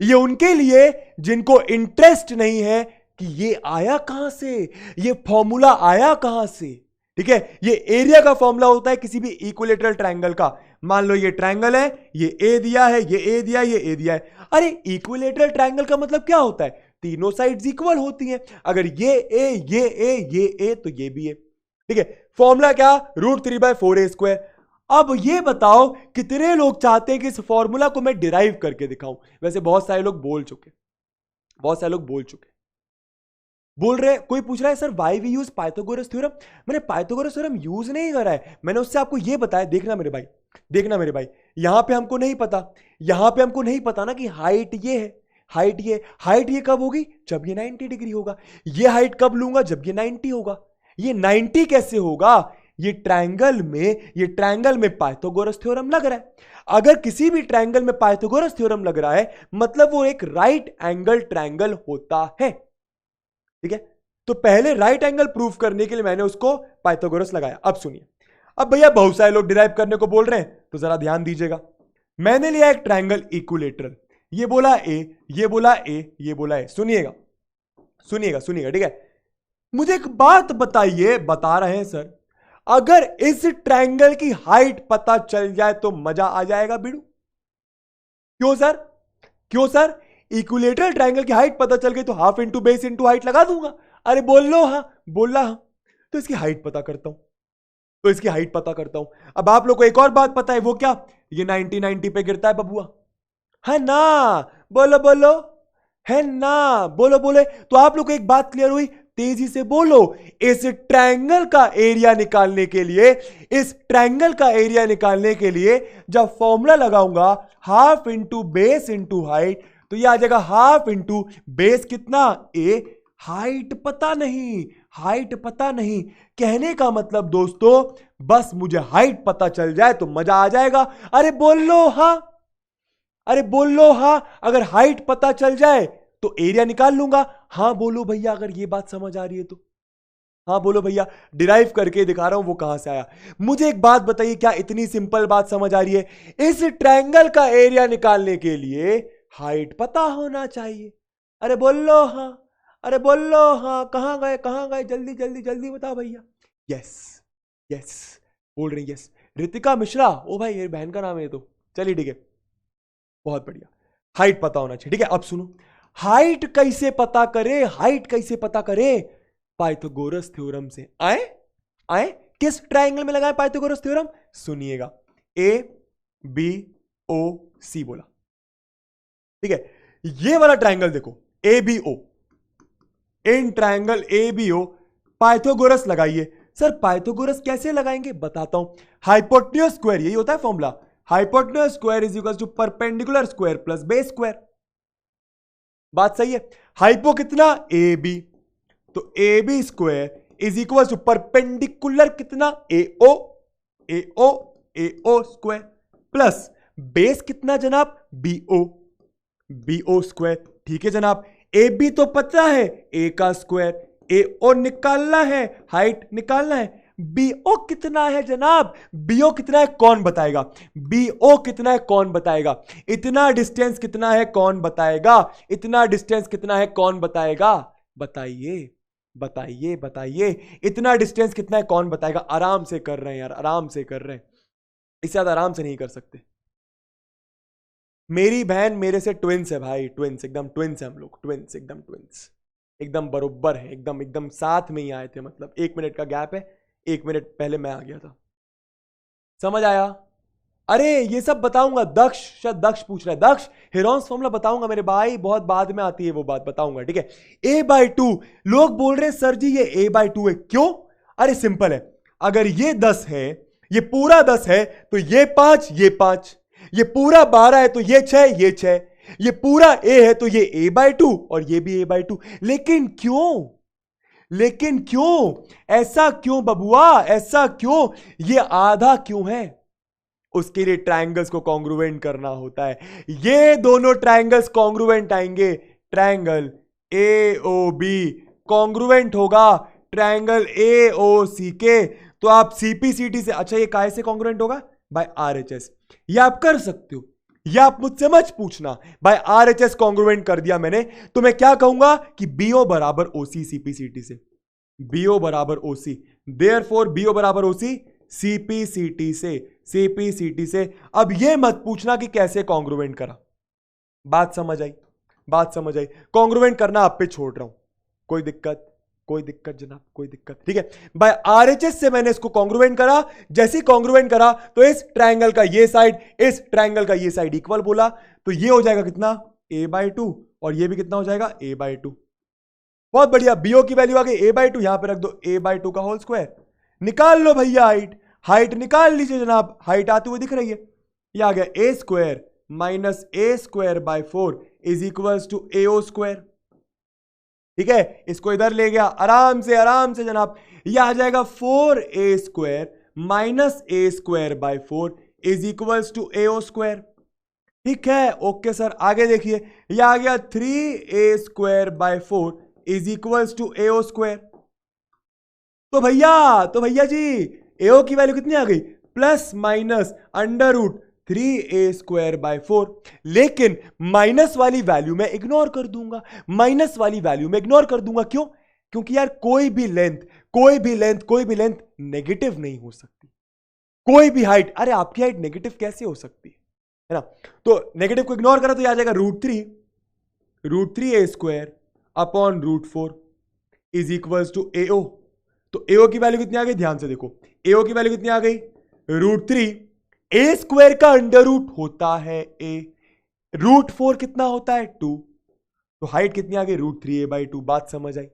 ये उनके लिए जिनको इंटरेस्ट नहीं है कि ये आया कहां से, ये फॉर्मूला आया कहां से। ठीक है, ये एरिया का फॉर्मूला होता है किसी भी इक्विलेटरल ट्रायंगल का। मान लो ये ट्रायंगल है, ये ए दिया है, ये ए दिया है, ये ए दिया है। अरे इक्विलेटरल ट्रायंगल का मतलब क्या होता है, तीनों साइड्स इक्वल होती हैं। अगर ये ए, ये ए, ये ए, तो ये भी है। ठीक है, फॉर्मूला क्या, √3/4a²। अब ये बताओ कितने लोग चाहते हैं कि इस फॉर्मूला को मैं डिराइव करके दिखाऊं। वैसे बहुत सारे लोग बोल चुके, बहुत सारे लोग बोल चुके, बोल रहे। कोई पूछ रहा है sir why we use Pythagoras theorem. मैंने पाइथागोरस थ्योरम यूज नहीं करा है, मैंने उससे आपको ये बताया। देखना मेरे भाई, देखना मेरे भाई, यहां पे हमको नहीं पता, यहां पे हमको नहीं पता ना कि हाइट ये है, हाइट ये, हाइट ये कब होगी, जब ये 90 डिग्री होगा। ये हाइट कब लूंगा, जब ये 90 होगा। ये 90 कैसे होगा, ये ट्रायंगल में पाइथागोरस थ्योरम लग रहा है। अगर किसी भी ट्रायंगल में पाइथागोरस थ्योरम लग रहा है, मतलब वो एक राइट एंगल ट्रायंगल होता है। ठीक है, तो पहले राइट एंगल प्रूफ करने के लिए मैंने उसको पाइथागोरस लगाया। अब सुनिए, अब भैया बहुत सारे लोग डिराइव करने को बोल रहे हैं, तो जरा ध्यान दीजिएगा। मैंने लिया एक ट्रायंगल इक्विलेटरल, ये बोला ए, ये बोला ए, ये बोला ए। सुनिएगा सुनिएगा सुनिएगा, ठीक है। मुझे एक बात बताइए, बता रहे हैं सर, अगर इस ट्रायंगल की हाइट पता चल जाए तो मजा आ जाएगा बिड़ू। क्यों सर, क्यों सर, इक्विलेटरल ट्रायंगल की हाइट पता चल गई तो half into base into height लगा दूंगा। अरे बोल लो हाँ, बोल रहा हाँ, तो इसकी हाइट पता करता हूं, तो इसकी हाइट पता करता हूं। अब आप लोग को एक और बात पता है, वो क्या, ये 90 पे गिरता है बबुआ, है ना, बोलो बोलो, है ना, बोलो बोले। तो आप लोग को एक बात क्लियर हुई, तेजी से बोलो। इस ट्रायंगल का एरिया निकालने के लिए, इस ट्रायंगल का एरिया निकालने के लिए जब फॉर्मूला लगाऊंगा half into base into height, तो यह आ जाएगा हाफ इंटू बेस कितना, ए, हाइट पता नहीं, हाइट पता नहीं। कहने का मतलब दोस्तों, बस मुझे हाइट पता चल जाए तो मजा आ जाएगा। अरे बोल लो हाँ, अरे बोल लो हाँ, अगर हाइट पता चल जाए तो एरिया निकाल लूंगा। हाँ बोलो भैया, अगर ये बात समझ आ रही है तो हाँ बोलो भैया। डिराइव करके दिखा रहा हूं वो कहां से आया। मुझे एक बात बताइए, क्या इतनी सिंपल बात समझ आ रही है, इस ट्रायंगल का एरिया निकालने के लिए हाइट पता होना चाहिए। अरे बोल लो हाँ, अरे बोल लो हाँ, कहां गए कहां गए, जल्दी जल्दी जल्दी बताओ भैया। यस यस बोल रही, यस। रितिका मिश्रा, ओ भाई ये बहन का नाम है तो, चलिए ठीक है, बहुत बढ़िया। हाइट पता होना चाहिए, ठीक है। अब सुनो, हाइट कैसे पता करे, हाइट कैसे पता करे, पाइथागोरस थ्योरम से। आए आए, किस ट्रायंगल में लगाए पाइथागोरस थ्योरम, सुनिएगा, ए बी ओ सी बोला, ठीक है। ये वाला ट्रायंगल देखो, A B O, in triangle A B O Pythagoras लगाइए। सर पाइथागोरस कैसे लगाएंगे, बताता हूं। हाइपोटेन्यूज स्क्वायर, यही होता है formula, hypotenuse square is equal to perpendicular square plus base square. बात सही है। हाइपो कितना, ए बी, तो A B square is equal to perpendicular कितना, A O, A O, A O square plus base कितना जनाब, B O, B O square. ठीक है जनाब, ए बी तो पता है, ए का स्क्वायर, ए ओ निकालना है, हाइट निकालना है। बी ओ कितना है जनाब, बी ओ कितना है कौन बताएगा, बी ओ कितना है कौन बताएगा, इतना डिस्टेंस कितना है कौन बताएगा, इतना डिस्टेंस कितना है कौन बताएगा, बताइए बताइए बताइए, इतना डिस्टेंस कितना है कौन बताएगा। आराम से कर रहे हैं यार, आराम से कर रहे हैं, इससे ज्यादा आराम से नहीं कर सकते। मेरी बहन मेरे से ट्विंस है भाई, ट्विंस, एकदम ट्विंस है हम लोग, ट्विंस, एकदम ट्विंस, एकदम बरोबर है, एकदम एकदम साथ में ही आए थे। मतलब 1 मिनट का गैप है, 1 मिनट पहले मैं आ गया था। समझ आया, अरे ये सब बताऊंगा, दक्ष, शायद दक्ष पूछ रहा है, दक्ष हेरोन्स फॉर्मूला बताऊंगा मेरे भाई, बहुत बाद में आती है वो बात, बताऊंगा, ठीक है। a/2, लोग बोल रहे हैं सर जी ये a/2 है, क्यों? अरे सिंपल है, अगर ये 10 है, ये पूरा 10 है, तो ये 5, ये 5, ये पूरा 12 है, तो ये 6, ये 6, ये पूरा a है, तो ये a/2 और ये भी a/2। लेकिन क्यों? लेकिन क्यों? ऐसा क्यों बबुआ, ऐसा क्यों? ये आधा क्यों है? उसके लिए ट्रायंगल्स को कॉन्ग्रुएंट करना होता है। ये दोनों ट्रायंगल्स कॉन्ग्रुएंट आएंगे, ट्रायंगल AOB कॉन्ग्रुएंट होगा ट्रायंगल AOC के। तो आप CPCT से, अच्छा ये काहे से कॉन्ग्रुएंट होगा? By RHS। ये आप कर सकते हो, ये आप मुझसे मत पूछना, बाय RHS कॉन्ग्रुएंट कर दिया मैंने, तो मैं क्या कहूंगा कि BO बराबर OC CPCT से, BO बराबर OC, देयरफॉर BO बराबर OC CPCT से, CPCT से। अब ये मत पूछना कि कैसे कॉन्ग्रुएंट करा, बात समझ आई? बात समझ आई? कॉन्ग्रुएंट करना आप पे छोड़ रहा हूं, कोई दिक्कत? कोई दिक्कत जनाब, कोई दिक्कत? ठीक है, बाय RHS से मैंने इसको कॉन्ग्रुएंट करा, जैसे कॉन्ग्रुएंट करा तो इस ट्रायंगल का ये साइड, इस ट्रायंगल का ये साइड इक्वल बोला, तो ये हो जाएगा कितना? a/2, और ये भी कितना हो जाएगा? a/2। बहुत बढ़िया, BO की वैल्यू आ गई a/2, यहां पे रख दो a/2 का होल स्क्वायर, निकाल लो भैया हाइट, हाइट निकाल लीजिए जनाब, हाइट आती हुई दिख रही है, ये आ गया a² minus a²/4 is equals to AO square. ठीक है, इसको इधर ले गया, आराम से जनाब, ये आ जाएगा 4a² minus a²/4 is equals to AO square. ठीक है, ओके सर, आगे देखिए, ये आ गया 3a²/4 is equals to AO square. तो भैया जी AO की वैल्यू कितनी आ गई? Plus minus √3a²/4। लेकिन माइनस वाली वैल्यू मैं इग्नोर कर दूंगा, माइनस वाली वैल्यू मैं इग्नोर कर दूंगा, क्यों? क्योंकि यार कोई भी लेंथ नेगेटिव नहीं हो सकती, कोई भी हाइट, अरे आपकी हाइट नेगेटिव कैसे हो सकती है ना? तो नेगेटिव को इग्नोर करा तो आ जाएगा √3a² upon √4 is equals to AO। तो AO की वैल्यू कितनी आ गई? ध्यान से देखो, AO की वैल्यू कितनी आ गई? √3, a² का अंडर रूट होता है a, √4 कितना होता है? 2, तो हाइट कितनी आ गई? √3a/2। बात समझ आई?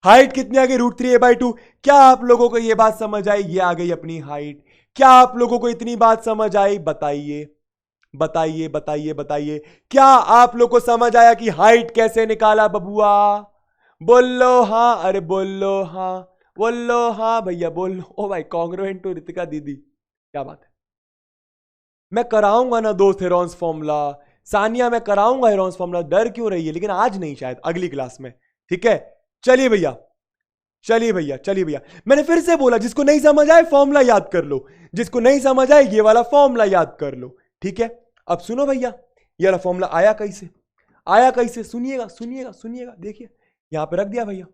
हाइट कितनी आ गई? √3a/2। क्या आप लोगों को यह बात समझ आई? ये आ गई अपनी हाइट। क्या आप लोगों को इतनी बात समझ आई? बताइए बताइए बताइए बताइए, क्या आप लोग को समझ आया कि हाइट कैसे निकाला बबुआ? बोलो हाँ, अरे बोलो हाँ, बोलो हाँ भैया, बोलो। ओ भाई, कॉन्ग्रुएंट टू रितिका दीदी, क्या बात है। मैं कराऊंगा ना दोस्त हेरोन्स फॉर्मूला, सानिया मैं कराऊंगा हेरोन्स फॉर्मूला, डर क्यों रही है? लेकिन आज नहीं, शायद अगली क्लास में, ठीक है। चलिए भैया, चलिए भैया, चलिए भैया, मैंने फिर से बोला, जिसको नहीं समझ आए फॉर्मूला याद कर लो, जिसको नहीं समझ आए ये वाला फॉर्मूला याद कर लो, ठीक है। अब सुनो भैया, ये वाला फॉर्मूला आया कैसे? आया कैसे? सुनिएगा सुनिएगा सुनिएगा, देखिए यहां पे रख दिया भैया,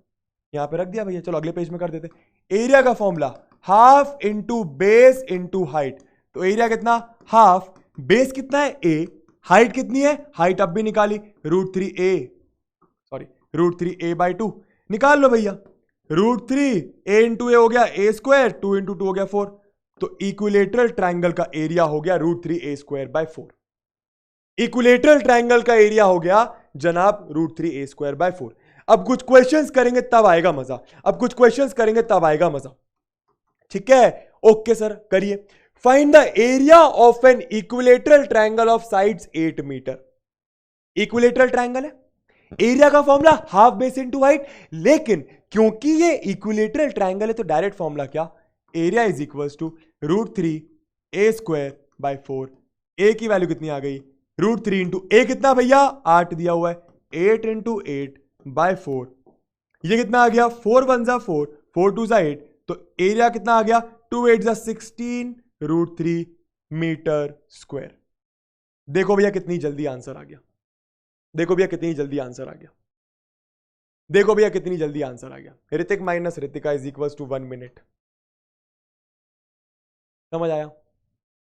यहां पे रख दिया भैया। चलो अगले पेज में कर देते। एरिया का formula half into base into height. तो एरिया कितना? हाफ, बेस कितना है? a, हाइट कितनी है? हाइट अब भी निकाली, √3a/2 निकाल लो भैया। √3a इंटू ए हो गया a², 2 इंटू 2 हो गया 4, तो इक्विलेटरल ट्राइंगल का एरिया हो गया √3a²/4। इक्विलेटरल ट्राइंगल का एरिया हो गया जनाब √3a²/4। अब कुछ क्वेश्चंस करेंगे तब आएगा मजा, अब कुछ क्वेश्चंस करेंगे तब आएगा मजा, ठीक है। ओके सर, करिए। Find the area of an equilateral triangle of sides 8 metre. Equilateral triangle है, एरिया का formula half base into height, लेकिन क्योंकि ये इक्विलेटरल ट्राइंगल है तो डायरेक्ट फॉर्मूला क्या? Area is equals to √3a²/4। A की वैल्यू कितनी आ गई? √3 इंटू ए कितना भैया? 8 दिया हुआ है, 8 इंटू 8/4। ये कितना आ गया? 4 1 जा 4, 4 2 जा 8, तो एरिया कितना आ गया? 2 8 जा 16 √3 मीटर स्क्वायर। देखो भैया कितनी जल्दी आंसर आ गया, देखो भैया कितनी जल्दी आंसर आ गया, देखो भैया कितनी जल्दी आंसर आ गया। Hrithik minus Ritika is equals to 1 minute. समझ आया?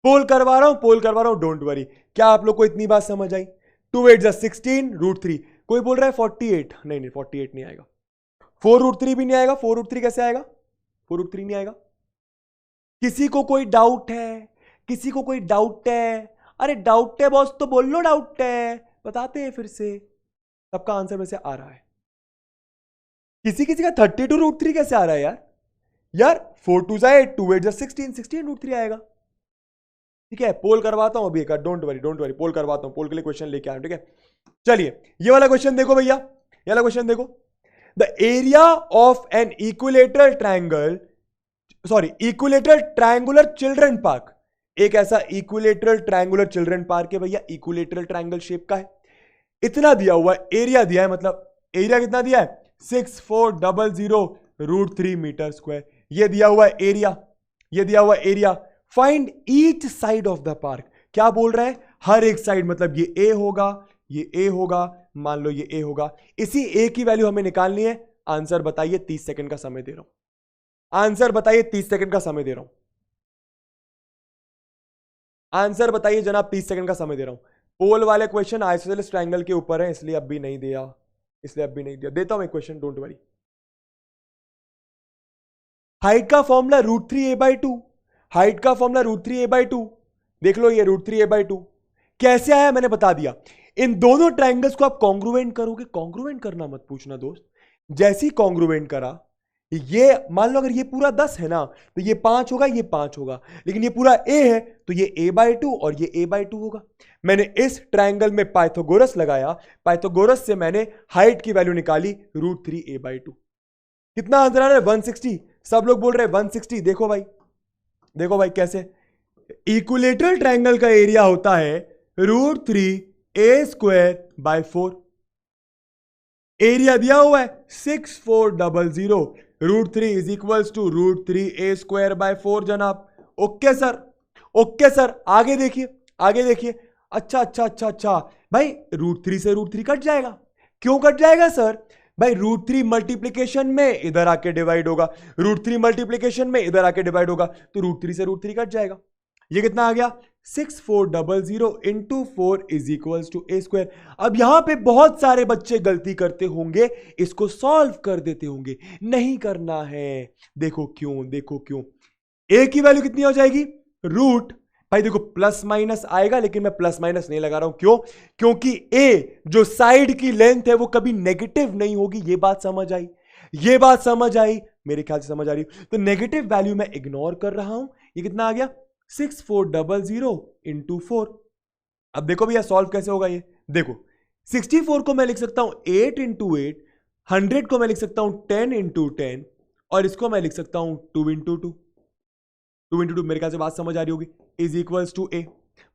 पोल करवा रहा हूं, पोल करवा रहा हूं, डोंट वरी। क्या आप लोग को इतनी बात समझ आई? 2 8 जा 16 √3। कोई बोल रहा है 48, नहीं नहीं 48 नहीं आएगा, 4 √3 भी नहीं आएगा। 4 √3 कैसे आएगा? 4 √3 नहीं आएगा। किसी को कोई डाउट है? किसी को कोई डाउट है? अरे डाउट है बॉस तो बोल लो डाउट है, बताते हैं फिर से। सबका आंसर में से आ रहा है। किसी किसी का 32√3 कैसे आ रहा है यार? यार 4 2 8 2 8 16 16√3 आएगा। ठीक है, पोल करवाता हूं अभी एक, डोंट वरी पोल करवाता हूं, पोल के लिए क्वेश्चन लेके आया हूं। ठीक है, चलिए ये वाला क्वेश्चन देखो भैया, ये वाला क्वेश्चन देखो। The area of an equilateral triangle, sorry equilateral triangular children park, एक ऐसा इक्विलेटरल ट्रायंगुलर चिल्ड्रन पार्क है भैया, इक्विलेटरल ट्रायंगल शेप का है। इतना दिया हुआ है, एरिया दिया है, मतलब एरिया कितना दिया है? 6400√3 मीटर स्क्वायर। ये दिया हुआ है एरिया, ये दिया हुआ area. Find each side of the park. क्या बोल रहा है? हर एक साइड, मतलब ये ए होगा, ये ए होगा, मान लो ये ए होगा, इसी ए की वैल्यू हमें निकालनी है। आंसर बताइए, 30 सेकंड का समय दे रहा हूं। आंसर बताइए, 30 सेकंड का समय दे रहा हूं। आंसर बताइए जनाब, 30 सेकंड का समय दे रहा हूं। पोल वाले क्वेश्चन आइसोसेलेस ट्रायंगल के ऊपर है, इसलिए अब भी नहीं दिया, इसलिए अब भी नहीं दिया। देता हूं एक क्वेश्चन, डोंट वरी। हाइट का फॉर्मूला √3a/2, हाइट का फॉर्मूला √3a/2, देख लो ये √3a/2 कैसे आया मैंने बता दिया। इन दोनों ट्रायंगल्स को आप कॉन्ग्रुएंट करोगे, कॉन्ग्रुएंट करना मत पूछना दोस्त, जैसे ही कॉन्ग्रुएंट करा, ये मान लो अगर ये पूरा 10 है ना, तो ये 5 होगा, ये 5 होगा, लेकिन ये पूरा a है तो ये a/2 और ये a/2 होगा। मैंने इस ट्रायंगल में पाइथागोरस लगाया, पाइथागोरस से मैंने हाइट की वैल्यू निकाली √3a/2। कितना आंसर आ रहा है? 160। सब लोग बोल रहे हैं 160। देखो भाई, देखो भाई कैसे। इक्विलेटरल ट्रायंगल का एरिया होता है √3a²/4। एरिया दिया हुआ है 6400, √3 इज इक्वल्स टू √3a²/4 जनाब। Okay sir, okay sir. आगे देखिए, आगे देखिए। अच्छा अच्छा अच्छा अच्छा भाई, √3 से √3 कट जाएगा। क्यों कट जाएगा सर? भाई √3 मल्टीप्लीकेशन में इधर आके डिवाइड होगा, √3 मल्टीप्लीकेशन में इधर आके डिवाइड होगा, तो √3 से √3 कट जाएगा। ये कितना आ गया? 6400 into 4 is equals to a²। अब यहां पे बहुत सारे बच्चे गलती करते होंगे, इसको सॉल्व कर देते होंगे, नहीं करना है। देखो क्यों, देखो क्यों। a की वैल्यू कितनी हो जाएगी? रूट, भाई देखो प्लस माइनस आएगा, लेकिन मैं प्लस माइनस नहीं लगा रहा हूं। क्यों? क्योंकि a जो साइड की लेंथ है वो कभी नेगेटिव नहीं होगी। ये बात समझ आई, ये बात समझ आई, मेरे ख्याल से समझ आ रही। तो नेगेटिव वैल्यू मैं इग्नोर कर रहा हूं। ये कितना आ गया? 6400 इंटू 4। अब देखो भैया सॉल्व कैसे होगा ये। देखो 64 को मैं लिख सकता हूं 8 इंटू 8, 100 को मैं लिख सकता हूं 10 इंटू 10, और इसको मैं लिख सकता हूं 2 इंटू 2। 2 इंटू 2, मेरे ख्याल से बात समझ आ रही होगी। Is equals to a।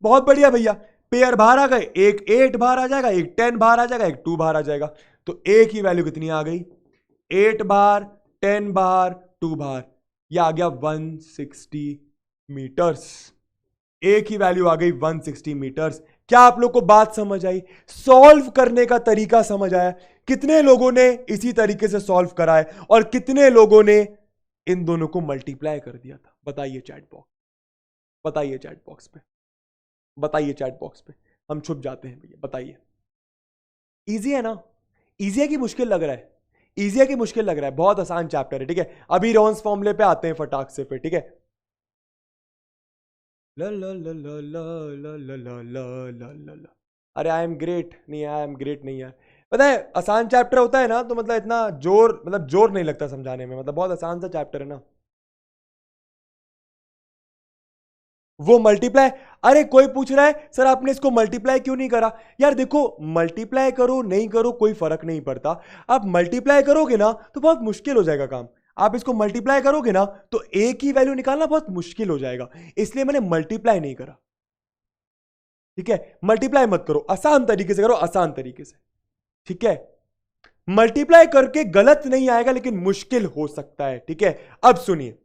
बहुत बढ़िया भैया, पेयर बाहर आ गए, एक 8 बाहर आ जाएगा, एक 10 बाहर आ जाएगा, एक 2 बाहर आ जाएगा। तो a की वैल्यू कितनी आ गई? 8 बाहर, 10 बाहर, 2 बाहर, यह आ गया 160 मीटर्स। a की वैल्यू आ गई 160 मीटर्स। क्या आप लोग को बात समझ आई? सॉल्व करने का तरीका समझ आया? कितने लोगों ने इसी तरीके से सॉल्व करा है और कितने लोगों ने इन दोनों को मल्टीप्लाई कर दिया था? बताइए चैट बॉक्स, बताइए चैट बॉक्स पे, बताइए चैट बॉक्स पे। हम छुप जाते हैं भैया, बताइए। इजी है ना? इजी है कि मुश्किल लग रहा है? इजी है कि मुश्किल लग रहा है? बहुत आसान चैप्टर है। ठीक है, अभी रोन्स फॉर्मूले पे आते हैं फटाक से फिर। ठीक है, ला ला ला ला ला ला ला ला ला ला ला। अरे आई एम ग्रेट नहीं, आई एम ग्रेट नहीं यार। पता है आसान चैप्टर होता है ना, तो मतलब इतना जोर, मतलब जोर नहीं लगता समझाने में, मतलब बहुत आसान सा चैप्टर है ना वो। मल्टीप्लाई, अरे कोई पूछ रहा है सर आपने इसको मल्टीप्लाई क्यों नहीं करा? यार देखो, मल्टीप्लाई करो नहीं करो कोई फर्क नहीं पड़ता। आप मल्टीप्लाई करोगे ना तो बहुत मुश्किल हो जाएगा काम। आप इसको मल्टीप्लाई करोगे ना तो a की वैल्यू निकालना बहुत मुश्किल हो जाएगा, इसलिए मैंने मल्टीप्लाई नहीं करा। ठीक है, मल्टीप्लाई मत करो, आसान तरीके से करो, आसान तरीके से। ठीक है, मल्टीप्लाई करके गलत नहीं आएगा लेकिन मुश्किल हो सकता है। ठीक है, अब सुनिए,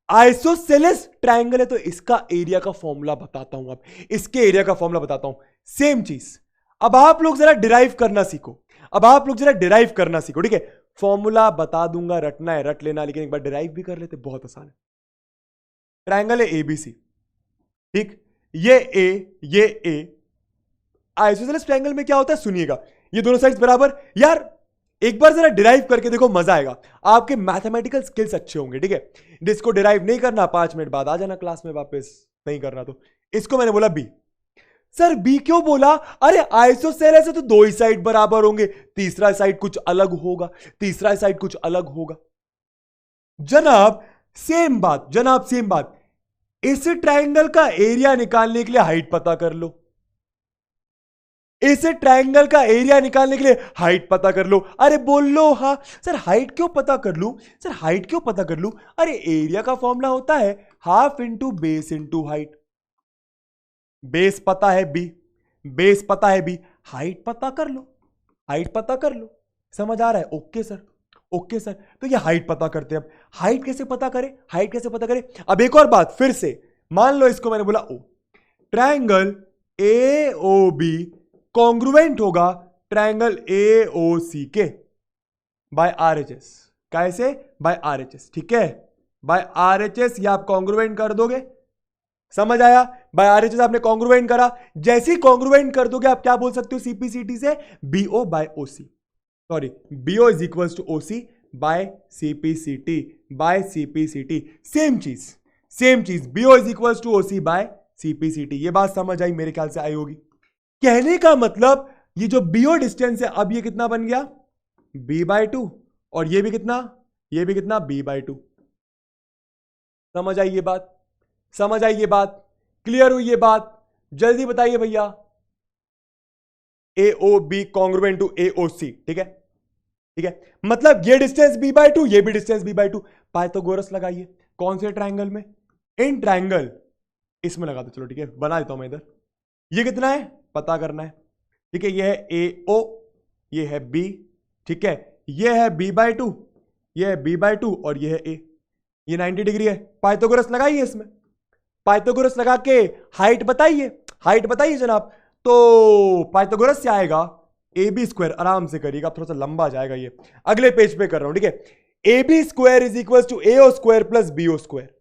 आइसोसेलेस ट्रायंगल है तो इसका एरिया का फॉर्मूला बताता हूं। अब इसके एरिया का फॉर्मूला बताता हूं, सेम चीज। अब आप लोग जरा डिराइव करना सीखो, अब आप लोग जरा डिराइव करना सीखो। ठीक है, फॉर्मूला बता दूंगा, रटना है रट लेना, लेकिन एक बार डिराइव भी कर लेते, बहुत आसान है। ट्रायंगल है एबीसी, ठीक, ये ए। आइसोसेलेस ट्रायंगल में क्या होता है सुनिएगा, ये दोनों साइड्स बराबर। यार एक बार जरा डिराइव करके देखो, मजा आएगा, आपके मैथमेटिकल स्किल्स अच्छे होंगे। ठीक है, जिसको डिराइव नहीं करना 5 मिनट बाद आ जाना क्लास में वापस, नहीं करना तो इसको मैंने बोला बी। सर बी क्यों बोला? अरे आइसोसेलेस है तो दो ही साइड बराबर होंगे, तीसरा साइड कुछ अलग होगा, तीसरा साइड कुछ अलग होगा। जनाब सेम बात, जनाब सेम बात। इस ट्रायंगल का एरिया निकालने के लिए हाइट पता कर लो, इस ट्रायंगल का एरिया निकालने के लिए हाइट पता कर लो। अरे बोल लो हाँ सर हाइट क्यों पता कर लूं, सर हाइट क्यों पता कर लूं? अरे एरिया का फॉर्मूला होता है half into base into height. Base पता है बी, बेस पता है बी, हाइट पता कर लो, हाइट पता कर लो। समझ आ रहा है? Okay sir, okay sir. तो ये हाइट पता करते हैं। अब हाइट कैसे पता करें, हाइट कैसे पता करें? अब एक और बात फिर से, मान लो इसको मैंने बोला O, triangle A O B congruent होगा ट्रायंगल ए ओ सी के बाय आर एच एस। कैसे? बाय आर एच एस, ठीक है, बाय आर एच एस। ये आप कॉन्ग्रुएंट कर दोगे, समझ आया? बाय आर एच एस आपने कॉन्ग्रुएंट करा, जैसे ही कॉन्ग्रुएंट कर दोगे आप क्या बोल सकते हो सीपीसीटी से? BO by OC, sorry BO is equals to OC by CPCT, by CPCT. Same चीज, सेम चीज, BO is equals to OC by CPCT. ये बात समझ आई? मेरे ख्याल से आई होगी। कहने का मतलब ये जो बीओ डिस्टेंस है, अब ये कितना बन गया? बी बाय टू, और ये भी कितना? ये भी कितना? B by two. समझ आई ये बात? समझ आई ये बात? क्लियर हुई ये बात? जल्दी बताइए भैया। ए O B congruent to A O सी, ठीक है, ठीक है। मतलब ये डिस्टेंस बी बाय टू, ये भी distance B by two. Pythagoras लगाइए। कौन से ट्रायंगल में? इन ट्रायंगल, इसमें लगा दो, चलो ठीक है, बना देता हूं मैं इधर। ये कितना है पता करना है, ठीक है। ये है ए ओ, ये है बी, ठीक है, ये है बी बाय टू, ये है बी बाय टू, और ये है ए। ये 90 डिग्री है। पाइथागोरस लगाइए इसमें, पाइथागोरस लगा के हाइट बताइए, हाइट बताइए जनाब। तो पाइथागोरस से आएगा ए बी स्क्वायर, आराम से करिएगा, थोड़ा सा लंबा जाएगा ये, अगले पेज पे कर रहा हूं, ठीक है। A B square is equal to A O square plus B O square.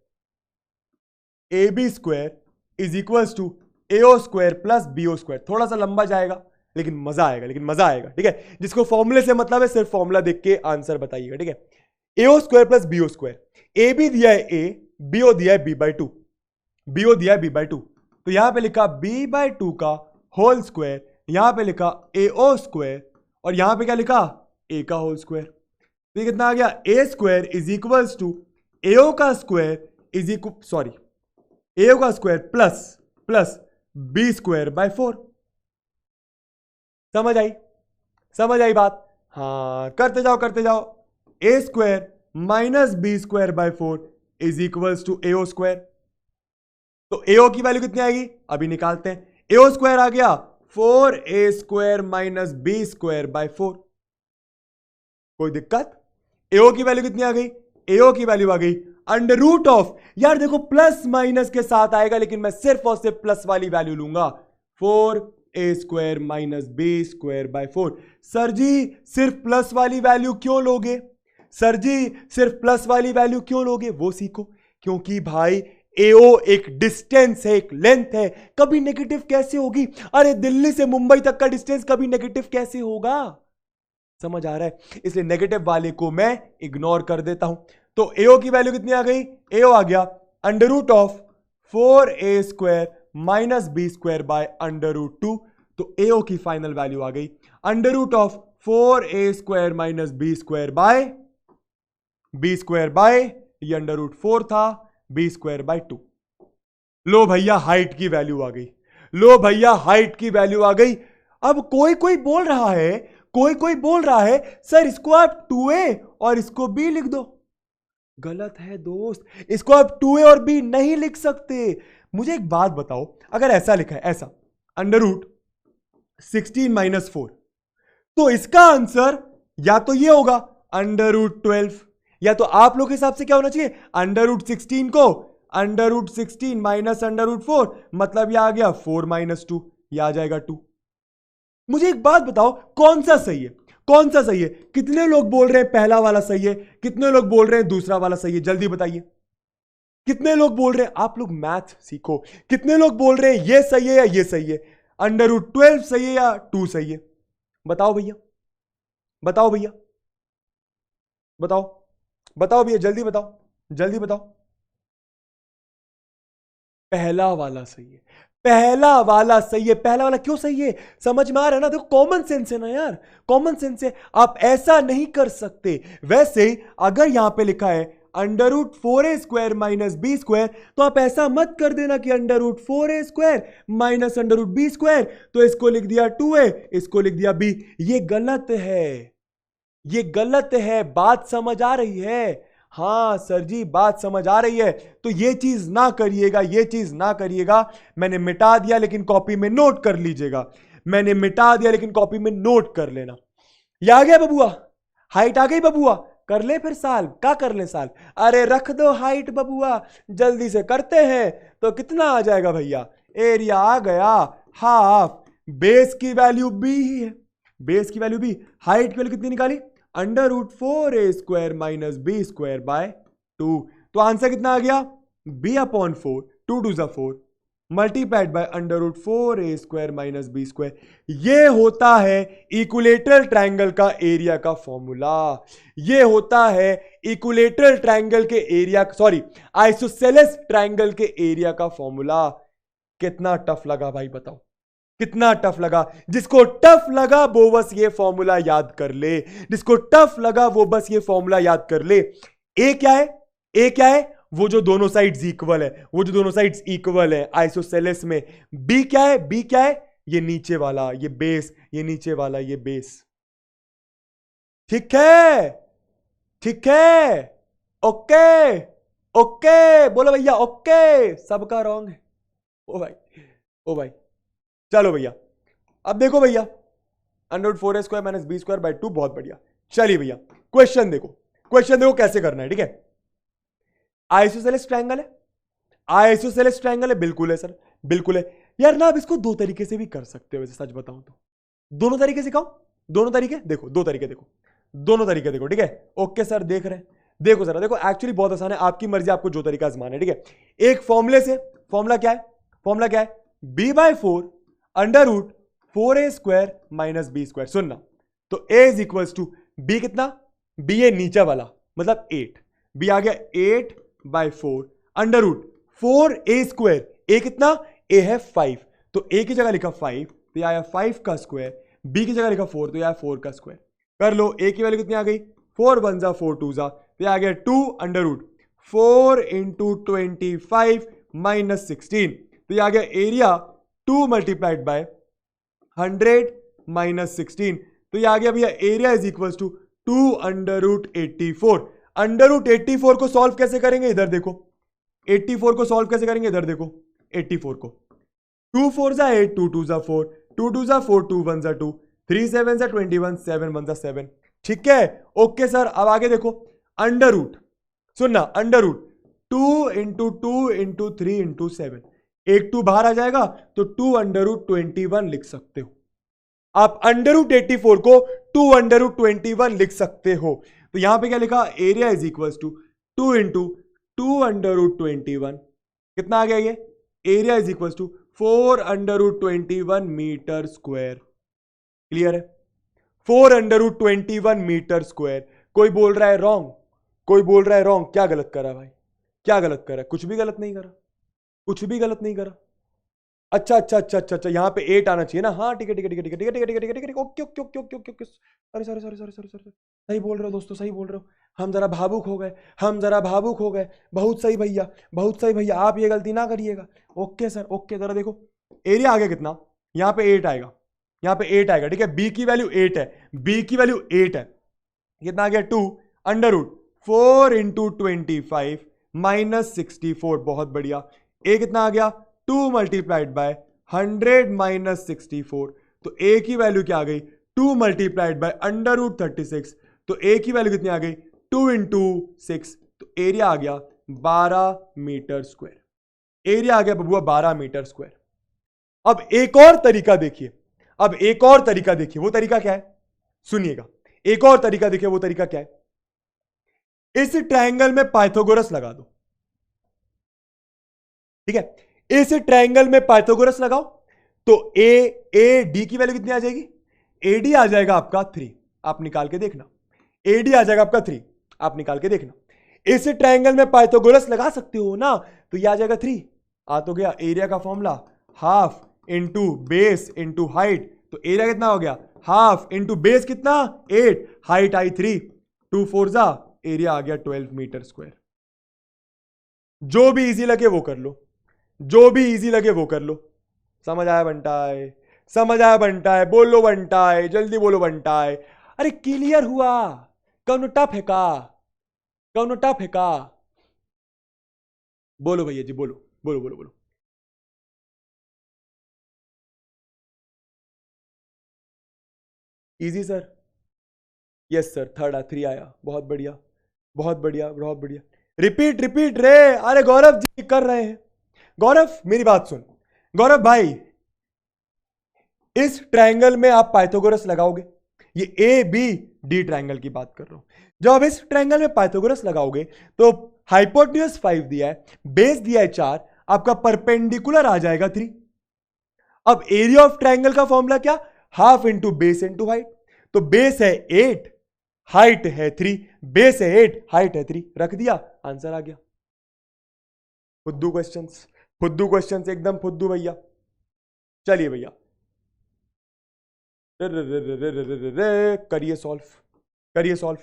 A B square is equal to A O square plus B O square. थोड़ा सा लंबा जाएगा लेकिन मजा आएगा, लेकिन मजा आएगा, ठीक है। जिसको फॉर्मूले से मतलब है सिर्फ फॉर्मूला देख के आंसर बताइएगा, ठीक है। A O square plus B O square, A B दिया है ए, बी ओ दिया है B by two, B O दिया है बी बाय टू। तो यहां पे लिखा बी बाय टू का होल स्क्वायर, यहां पे लिखा ए ओ स्क्वायर, और यहां पे क्या लिखा? ए का होल स्क्वायर। तो ये कितना आ गया? A square is equals to A O का square is equal, sorry, A O का square plus plus B square by 4। समझ आई? समझ आई बात? हाँ, करते जाओ करते जाओ। A square minus B square by 4 is equals to A O square. तो ए ओ की वैल्यू कितनी आएगी अभी निकालते हैं। ए ओ स्क्वायर आ गया 4a square minus B square by 4। कोई दिक्कत? ए ओ की वैल्यू कितनी आ गई? ए ओ की वैल्यू आ गई अंडर रूट ऑफ, यार देखो प्लस माइनस के साथ आएगा लेकिन मैं सिर्फ और सिर्फ प्लस वाली वैल्यू लूंगा, 4a square minus B square by 4। Sir ji सिर्फ प्लस वाली वैल्यू क्यों लोगे? सर जी सिर्फ प्लस वाली वैल्यू क्यों लोगे? वो सीखो। क्योंकि भाई एओ एक डिस्टेंस है, एक लेंथ है, कभी नेगेटिव कैसे होगी? अरे दिल्ली से मुंबई तक का डिस्टेंस कभी नेगेटिव कैसे होगा? समझ आ रहा है? इसलिए नेगेटिव वाले को मैं इग्नोर कर देता हूं। तो एओ की वैल्यू कितनी आ गई? एओ आ गया under root of 4a square minus B square by under root 2। तो एओ की फाइनल वैल्यू आ गई under root of 4a square minus B square by B square by, ये अंडर रूट 4 था, बी स्क्वायर बाय 2। लो भैया हाइट की वैल्यू आ गई, लो भैया हाइट की वैल्यू आ गई। अब कोई कोई बोल रहा है, कोई कोई बोल रहा है सर इसको आप 2a और इसको b लिख दो। गलत है दोस्त, इसको आप 2a और b नहीं लिख सकते। मुझे एक बात बताओ, अगर ऐसा लिखा है, ऐसा अंडर रूट 16 माइनस 4, तो इसका आंसर या तो ये होगा अंडर रूट 12, या तो आप लोग के हिसाब से क्या होना चाहिए? अंडर रूट 16 को under root 16 minus under root 4, मतलब ये आ गया 4 माइनस 2, ये आ जाएगा 2। मुझे एक बात बताओ कौन सा सही है, कौन सा सही है? कितने लोग बोल रहे हैं पहला वाला सही है, कितने लोग बोल रहे हैं दूसरा वाला सही है? जल्दी बताइए, कितने लोग बोल रहे हैं? आप लोग मैथ सीखो, कितने लोग बोल रहे हैं ये सही है या ये सही है? अंडर रूट 12 सही है या 2 सही है? बताओ भैया, बताओ भैया, बताओ, बताओ भैया, जल्दी बताओ, जल्दी बताओ। पहला वाला सही है, पहला वाला सही है। पहला वाला क्यों सही है, समझ में आ रहा है ना? देखो कॉमन सेंस है ना यार, कॉमन सेंस है। आप ऐसा नहीं कर सकते। वैसे अगर यहां पे लिखा है √4a² माइनस b², तो आप ऐसा मत कर देना कि √4a² माइनस √b², तो इसको लिख दिया 2a, इसको लिख दिया b। ये गलत है, ये गलत है। बात समझ आ रही है? हाँ सर जी, बात समझ आ रही है। तो ये चीज ना करिएगा, ये चीज ना करिएगा। मैंने मिटा दिया लेकिन कॉपी में नोट कर लीजिएगा। मैंने मिटा दिया लेकिन कॉपी में नोट कर लेना। ये आ गया बबुआ, हाइट आ गई बबुआ। कर ले फिर साल, क्या कर ले साल? अरे रख दो हाइट बबुआ, जल्दी से करते हैं। तो कितना आ जाएगा भैया? एरिया आ गया हाफ। बेस की वैल्यू बी ही है, बेस की वैल्यू बी। हाइट की वैल्यू कितनी निकाली? √4a² minus b² bye 2। तो आंसर कितना आ गया? b/4, 2 2 जा 4 multiplied by √4a² minus b²। ये होता है इक्विलेटरल ट्रायंगल का एरिया का फॉर्मूला। ये होता है इक्विलेटरल ट्रायंगल के एरिया, सॉरी आइसोसेलेस ट्रायंगल के एरिया का फॉर्मूला। कितना टफ लगा भाई बताओ, कितना टफ लगा? जिसको टफ लगा वो बस ये फॉर्मूला याद कर ले, जिसको टफ लगा वो बस ये फॉर्मूला याद कर ले। ए क्या है? ए क्या है? वो जो दोनों साइड्स इक्वल है, वो जो दोनों साइड्स इक्वल है आइसोसेलेस में। बी क्या है? बी क्या है? ये नीचे वाला, ये बेस, ये नीचे वाला, ये बेस। ठीक है, ठीक है, ओके ओके बोलो भैया, ओके। सबका रॉन्ग है। ओ भाई, ओ भाई, चलो भैया। अब देखो भैया, √4a² माइनस b² बाय 2, बहुत बढ़िया। चलिए भैया क्वेश्चन देखो, क्वेश्चन देखो कैसे करना है। ठीक है, आइसोसेलेस ट्रायंगल है, आइसोसेलेस ट्रायंगल है, बिल्कुल है सर, बिल्कुल है यार ना। आप इसको दो तरीके से भी कर सकते हो वैसे, सच बताऊं तो। दोनों तरीके सिखाओ, दोनों तरीके देखो, दो तरीके देखो, दोनों तरीके देखो। ठीक है, ओके सर, देख रहे हैं। देखो जरा, देखो एक्चुअली बहुत आसान है, आपकी मर्जी, आपको जो तरीका आजमाना है। ठीक है, एक फॉर्मूले से, फॉर्मूला क्या है? फॉर्मूला क्या है? b/4 √4a² minus b²। सुनना, तो a is equal to b कितना? b है नीचे वाला, मतलब 8। b आ गया 8/4 √4a²। a कितना? a है 5, तो a की जगह लिखा 5, तो यह आया 5 का स्क्वायर। b की जगह लिखा 4, तो यह 4 का स्क्वायर। कर लो, a की वैल्यू कितनी आ गई? 4 1 जा 4 2 जा, तो यह आ गया 2 √4 इंटू 25 माइनस 16, तो यह आ गया एरिया 2 मल्टीप्लाइड बाय 100 माइनस 16, तो यह आ गया भैया एरिया इज इक्वल टू 2 √84। √84 को सॉल्व कैसे करेंगे? इधर देखो, 84 को सॉल्व कैसे करेंगे? इधर देखो, 84 को 2 4 जा 8, 2 2 जा 4, 2 2 जा 4, 2 1 जा 2, 3 7 जा 21, 7 1 जा 7। ठीक है, ओके सर। अब आगे देखो, अंडर रूट, सुनना, under root 2 into 2 into 3 into 7, एक 2 बाहर आ जाएगा, तो 2 √21 लिख सकते हो आप। √84 को 2 √21 लिख सकते हो। तो यहां पे क्या लिखा? Area is equal to 2 into 2 √21, कितना आ गया ये? Area is equal to 4 √21 metre square. Clear है? 4 √21 मीटर स्क्वायर। कोई बोल रहा है रॉन्ग, कोई बोल रहा है रॉन्ग। क्या गलत करा भाई? क्या गलत करा? कुछ भी गलत नहीं करा, कुछ भी गलत नहीं करा। अच्छा अच्छा अच्छा अच्छा अच्छा, यहाँ पे 8 आना चाहिए ना? हाँ ठीक है ठीक है ठीक है ठीक है ठीक है ठीक है ठीक है ठीक है, okay okay okay okay okay okay. Sorry sorry sorry sorry sorry sorry, सही बोल रहे हो दोस्तों, सही बोल रहे हो। हम जरा भावुक हो गए, हम जरा भावुक हो गए। बहुत सही भैया, बहुत सही भैया, आप ये गलती ना करिएगा। Okay sir, okay. जरा देखो, एरिया आ गया कितना? यहाँ पे 8 आएगा, यहाँ पे 8 आएगा। ठीक है, बी की वैल्यू 8 है, बी की वैल्यू 8 है। कितना आ गया? 2 √4 इंटू 25 माइनस 64, बहुत बढ़िया। ए कितना आ गया? 2 मल्टीप्लाइड बाय 100 माइनस 64, तो ए की वैल्यू क्या आ गई? 2 मल्टीप्लाइड बाय √36, तो ए की वैल्यू कितनी आ गई? 2 इंटू 6, तो एरिया आ गया 12 मीटर स्क्वायर। एरिया आ गया बबुआ 12 मीटर स्क्वायर। अब एक और तरीका देखिए, अब एक और तरीका देखिए, वो तरीका क्या है? सुनिएगा, एक और तरीका देखिए, वो तरीका क्या है? इस ट्रायंगल में पाइथागोरस लगा दो। ठीक है, इस ट्रायंगल में पाइथागोरस लगाओ, तो ए डी की वैल्यू कितनी आ जाएगी? एडी आ जाएगा आपका 3, आप निकाल के देखना। एडी आ जाएगा आपका 3, आप निकाल के देखना। इस ट्रायंगल में पाइथागोरस लगा सकते हो ना, तो ये आ जाएगा 3। आ तो गया एरिया का formula, half into base into height, तो एरिया कितना हो गया, हाफ इंटू बेस कितना 8, हाइट आई 3, 2 4 जा, एरिया आ गया 12 मीटर स्क्वायर। जो भी इजी लगे वो कर लो, जो भी इजी लगे वो कर लो। समझ आया बंटाए, समझ आया बंटाए, बोलो बंटाए, जल्दी बोलो बंटाए। अरे क्लियर हुआ, कौन टफ है का, कौन टफ है का, बोलो भैया जी, बोलो बोलो बोलो बोलो। Easy sir, yes sir, third 3 आया, बहुत बढ़िया बहुत बढ़िया बहुत बढ़िया। रिपीट रिपीट रे, अरे गौरव जी कर रहे हैं। गौरव मेरी बात सुन, गौरव भाई इस ट्रायंगल में आप पाइथागोरस लगाओगे, ये ए बी डी ट्रायंगल की बात कर रहा हूं। जब आप इस ट्रायंगल में पाइथागोरस लगाओगे तो हाइपोटेन्यूज 5 दिया है, बेस दिया है 4, आपका परपेंडिकुलर आ जाएगा 3। अब एरिया ऑफ ट्रायंगल का फॉर्मूला क्या, half into base into height, तो बेस है 8, हाइट है 3, बेस है 8, हाइट है 3, रख दिया, आंसर आ गया। फुद्दू क्वेश्चंस, फुद्दू क्वेश्चंस, एकदम फुद्दू भैया। चलिए भैया करिए सॉल्व, करिए सॉल्व,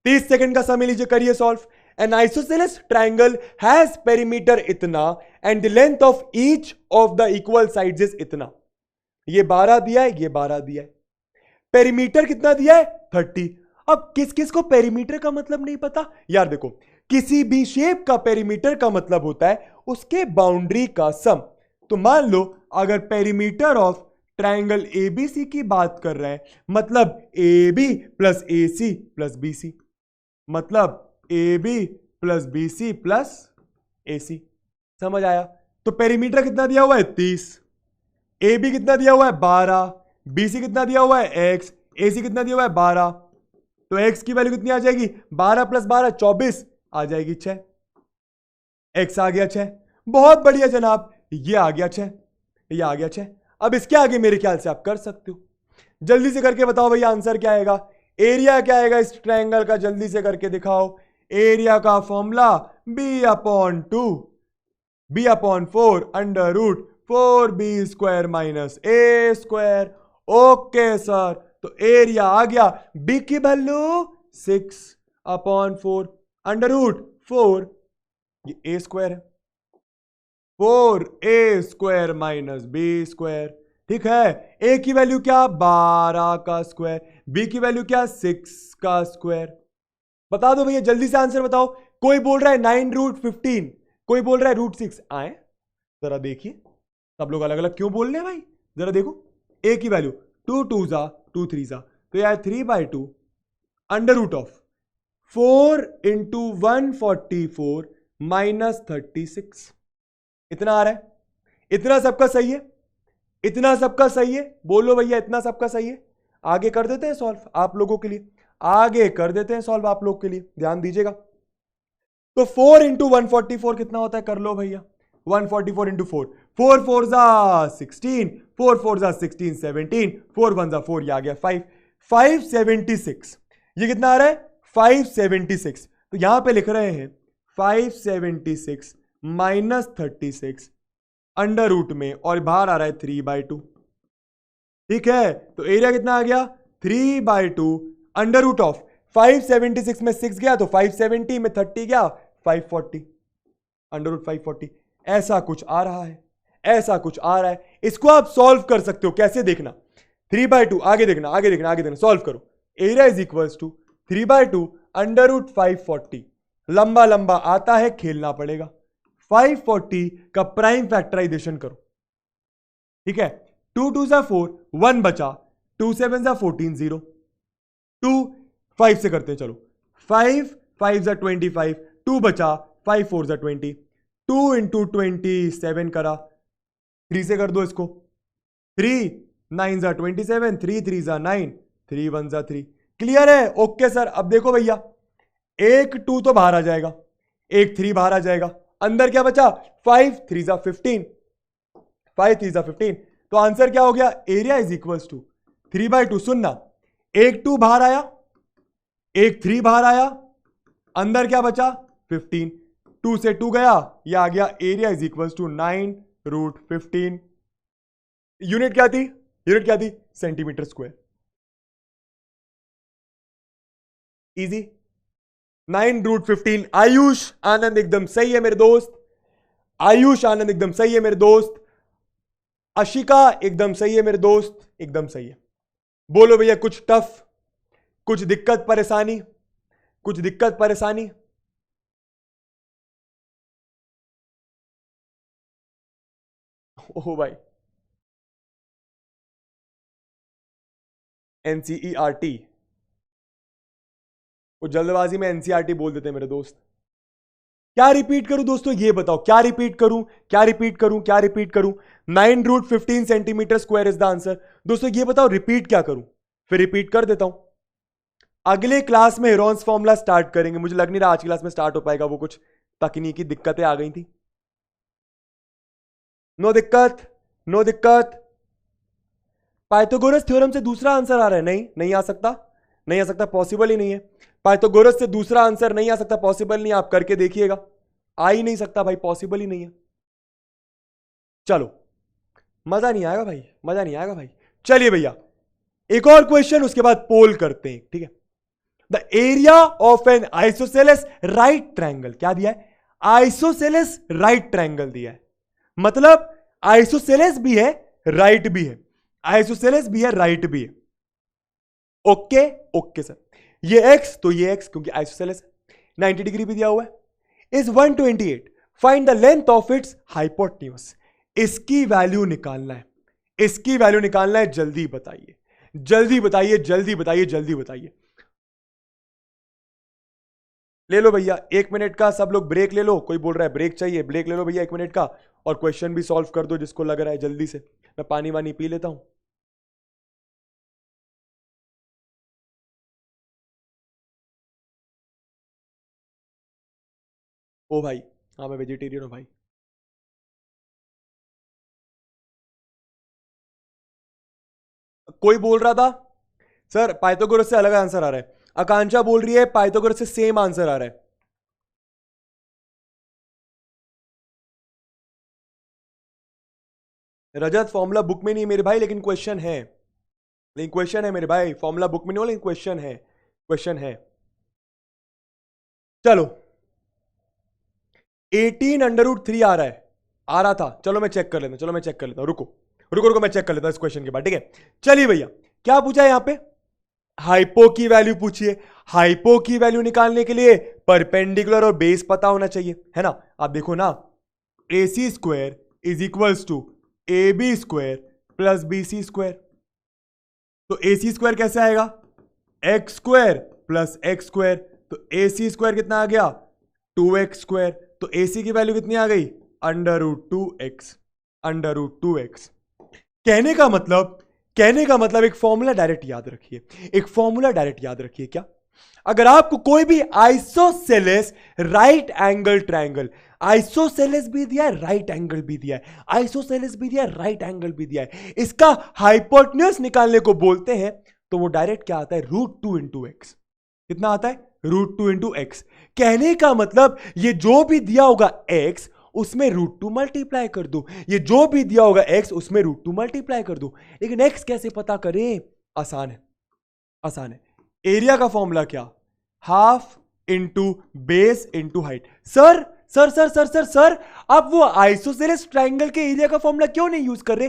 30 सेकंड का समय लीजिए, करिए solve. An isosceles triangle has perimeter इतना and the length of each of the equal sides is इतना। ये 12 दिया है, ये 12 दिया है, पेरीमीटर कितना दिया है 30। अब किस किस को पेरीमीटर का मतलब नहीं पता यार, देखो किसी भी शेप का पेरीमीटर का मतलब होता है उसके बाउंड्री का सम। तो मान लो अगर पेरीमीटर ऑफ ट्रायंगल एबीसी की बात कर रहे हैं, मतलब A B plus A C plus B C, मतलब A B plus B C plus A C. समझ आया? तो पेरीमीटर कितना दिया हुआ है 30, ए बी कितना दिया हुआ है 12, बी सी कितना दिया हुआ है x, ए सी कितना दिया हुआ है 12, तो x की वैल्यू कितनी आ जाएगी 12 प्लस 12 24 आ जाएगी 6, x आ गया 6। बहुत बढ़िया जनाब, ये आ गया 6, ये आ गया 6। अब इसके आगे मेरे ख्याल से आप कर सकते हो, जल्दी से करके बताओ भैया आंसर क्या आएगा, एरिया क्या आएगा इस ट्रायंगल का, जल्दी से करके दिखाओ। एरिया का formula b upon 4 under root 4b square minus A square. Okay sir, तो एरिया आ गया b की वैल्यू 6 अपॉन 4 अंडर रूट 4, ये ए स्क्वायर है, 4a square minus B square. ठीक है, a की वैल्यू क्या 12 का स्क्वायर, b की वैल्यू क्या 6 का स्क्वायर। बता दो भैया जल्दी से आंसर बताओ। कोई बोल रहा है 9 रूट 15, कोई बोल रहा है रूट 6। आए जरा देखिए, सब लोग अलग अलग क्यों बोल रहे हैं भाई, जरा देखो। a की वैल्यू 2 2 जा 2 3 जा, तो यार 3/2 under root of 4 into 144 minus 36, इतना आ रहा है। इतना सबका सही है, इतना सबका सही है, बोलो भैया इतना सबका सही है। आगे कर देते हैं सॉल्व आप लोगों के लिए, आगे कर देते हैं सॉल्व आप लोग के लिए, ध्यान दीजिएगा। तो 4 इंटू 144 कितना होता है, कर लो भैया। 144 इंटू 4, 4 4 जा 16, 4 4 जा 16 17, 4 1 जा 4, ये आ गया 5, 576। ये कितना आ रहा है 576, तो यहां पे लिख रहे हैं 576 माइनस 36 अंडर रूट में, और बाहर आ रहा है 3/2। ठीक है, तो एरिया कितना आ गया 3/2 अंडर रूट ऑफ 576 में 6 गया तो 570 में 30 गया 540 अंडर रूट 540। ऐसा कुछ आ रहा है, ऐसा कुछ आ रहा है। इसको आप सॉल्व कर सकते हो, कैसे देखना, 3/2, आगे देखना आगे देखना आगे देखना, सॉल्व करो। Area is equals to 3/2 under root 540, लंबा लंबा आता है, खेलना पड़ेगा। 540 का प्राइम फैक्टराइजेशन करो। ठीक है, 2 2 जा 4, 1 बचा, 2 7 जा 14 0, 2 5 से करते हैं, चलो 5 5 जा 25, 2 बचा, 5 4 जा 20, 2 इंटू 27 करा, 3 से कर दो इसको, 3 9 जा 27, 3 3 जा 9, 3 1 जा 3। क्लियर है? Okay sir. अब देखो भैया, एक 2 तो बाहर आ जाएगा, एक 3 बाहर आ जाएगा, अंदर क्या बचा 5 3 जा 15, 5 3 जा 15, तो आंसर क्या हो गया, एरिया इज इक्वल्स टू 3/2। सुनना, एक 2 बाहर आया, एक 3 बाहर आया, अंदर क्या बचा 15, 2 से 2 गया, ये आ गया area is equal to 9√15। Unit क्या थी? यूनिट क्या थी? Centimetre square. Easy. 9√15। Ayush Anand एकदम सही है मेरे दोस्त, आयुष आनंद एकदम सही है मेरे दोस्त, अशिका एकदम सही है मेरे दोस्त, एकदम सही है। बोलो भैया कुछ टफ, कुछ दिक्कत परेशानी, कुछ दिक्कत परेशानी? ओह भाई, एनसीईआरटी, वो जल्दबाजी में एनसीईआरटी बोल देते हैं मेरे दोस्त। क्या रिपीट करूं दोस्तों, ये बताओ, क्या रिपीट करूं, क्या रिपीट करूं, क्या रिपीट करूं? 9√15 centimetre square is the answer. दोस्तों ये बताओ रिपीट क्या करूं? फिर रिपीट कर देता हूं। अगले क्लास में हेरोन्स फॉर्मूला स्टार्ट करेंगे, मुझे लग नहीं रहा आज क्लास में स्टार्ट हो पाएगा, वो कुछ तकनीकी दिक्कतें आ गई थी। नो दिक्कत, नो दिक्कत। पाइथागोरस थ्योरम से दूसरा आंसर आ रहा है? नहीं, नहीं आ सकता, नहीं आ सकता, पॉसिबल ही नहीं है। पाइथागोरस से दूसरा आंसर नहीं आ सकता, पॉसिबल नहीं, आप करके देखिएगा, आ ही नहीं सकता भाई, पॉसिबल ही नहीं है। चलो, मजा नहीं आएगा भाई, मजा नहीं आएगा भाई। चलिए भैया एक और क्वेश्चन, उसके बाद पोल करते हैं, ठीक है। The area of N isosceles right triangle, क्या दिया है? आइसोसेलेस राइट ट्रायंगल दिया है, मतलब आइसोसेलेस भी है राइट भी है, आइसोसेलेस भी है राइट भी है। ओके ओके सर, ये x तो ये x क्योंकि आइसोसेलेस है, 90 डिग्री भी दिया हुआ है। Is 128, find the length of its hypotenuse. इसकी वैल्यू निकालना है, इसकी वैल्यू निकालना है, जल्दी बताइए, जल्दी बताइए, जल्दी बताइए, जल्दी बताइए। ले लो भैया 1 मिनट का, सब लोग ब्रेक ले लो, कोई बोल रहा है ब्रेक चाहिए, ब्रेक ले लो भैया 1 मिनट का, और क्वेश्चन भी सॉल्व कर दो जिसको लग रहा है, जल्दी से। मैं पानी वानी पी लेता हूं। ओ भाई, हाँ मैं वेजिटेरियन हूं भाई। कोई बोल रहा था सर पाइथागोरस से अलग आंसर आ रहा है, आकांक्षा बोल रही है पाइथागोरस से सेम आंसर आ रहा है। रजत फॉर्मूला बुक में नहीं मेरे भाई, लेकिन क्वेश्चन है, लेकिन क्वेश्चन है मेरे भाई, फॉर्मूला बुक में नहीं हो लेकिन क्वेश्चन है, क्वेश्चन है। चलो 18√3 आ रहा है, आ रहा था, चलो मैं चेक कर लेता हूं, चलो मैं चेक कर लेता हूं, रुको रुको रुको, मैं चेक कर लेता हूं इस क्वेश्चन के बाद, ठीक है। चलिए भैया क्या पूछा है यहां पे? हाइपो की वैल्यू पूछिए। हाइपो की वैल्यू निकालने के लिए परपेंडिकुलर और बेस पता होना चाहिए, है ना। आप देखो ना, AC square is equals to AB square plus BC square. तो AC स्क्वायर कैसे आएगा? x square plus x square, तो AC स्क्वायर कितना आ गया? 2x square. तो AC की वैल्यू कितनी आ गई? √2x, √2x। कहने का मतलब, कहने का मतलब एक फॉर्मूला डायरेक्ट याद रखिए, एक फॉर्मूला डायरेक्ट याद रखिए। क्या? अगर आपको कोई भी isosceles right angle triangle, isosceles भी दिया है, राइट एंगल भी दिया है, आइसोसेलेस भी दिया है, राइट एंगल भी दिया है, इसका हाइपोटेन्यूज निकालने को बोलते हैं, तो वो डायरेक्ट क्या आता है? √2 × x। कितना आता है? √2 × x। कहने का मतलब ये जो भी दिया होगा x, उसमें √2 मल्टीप्लाई कर दो, ये जो भी दिया होगा x उसमें √2 मल्टीप्लाई कर दो। लेकिन x कैसे पता करें? आसान है, आसान है। एरिया का फॉर्मूला क्या? Half into base into height. Sir sir sir sir sir sir आप वो आइसोसेलेस ट्रायंगल के एरिया का फॉर्मूला क्यों नहीं यूज कर रहे?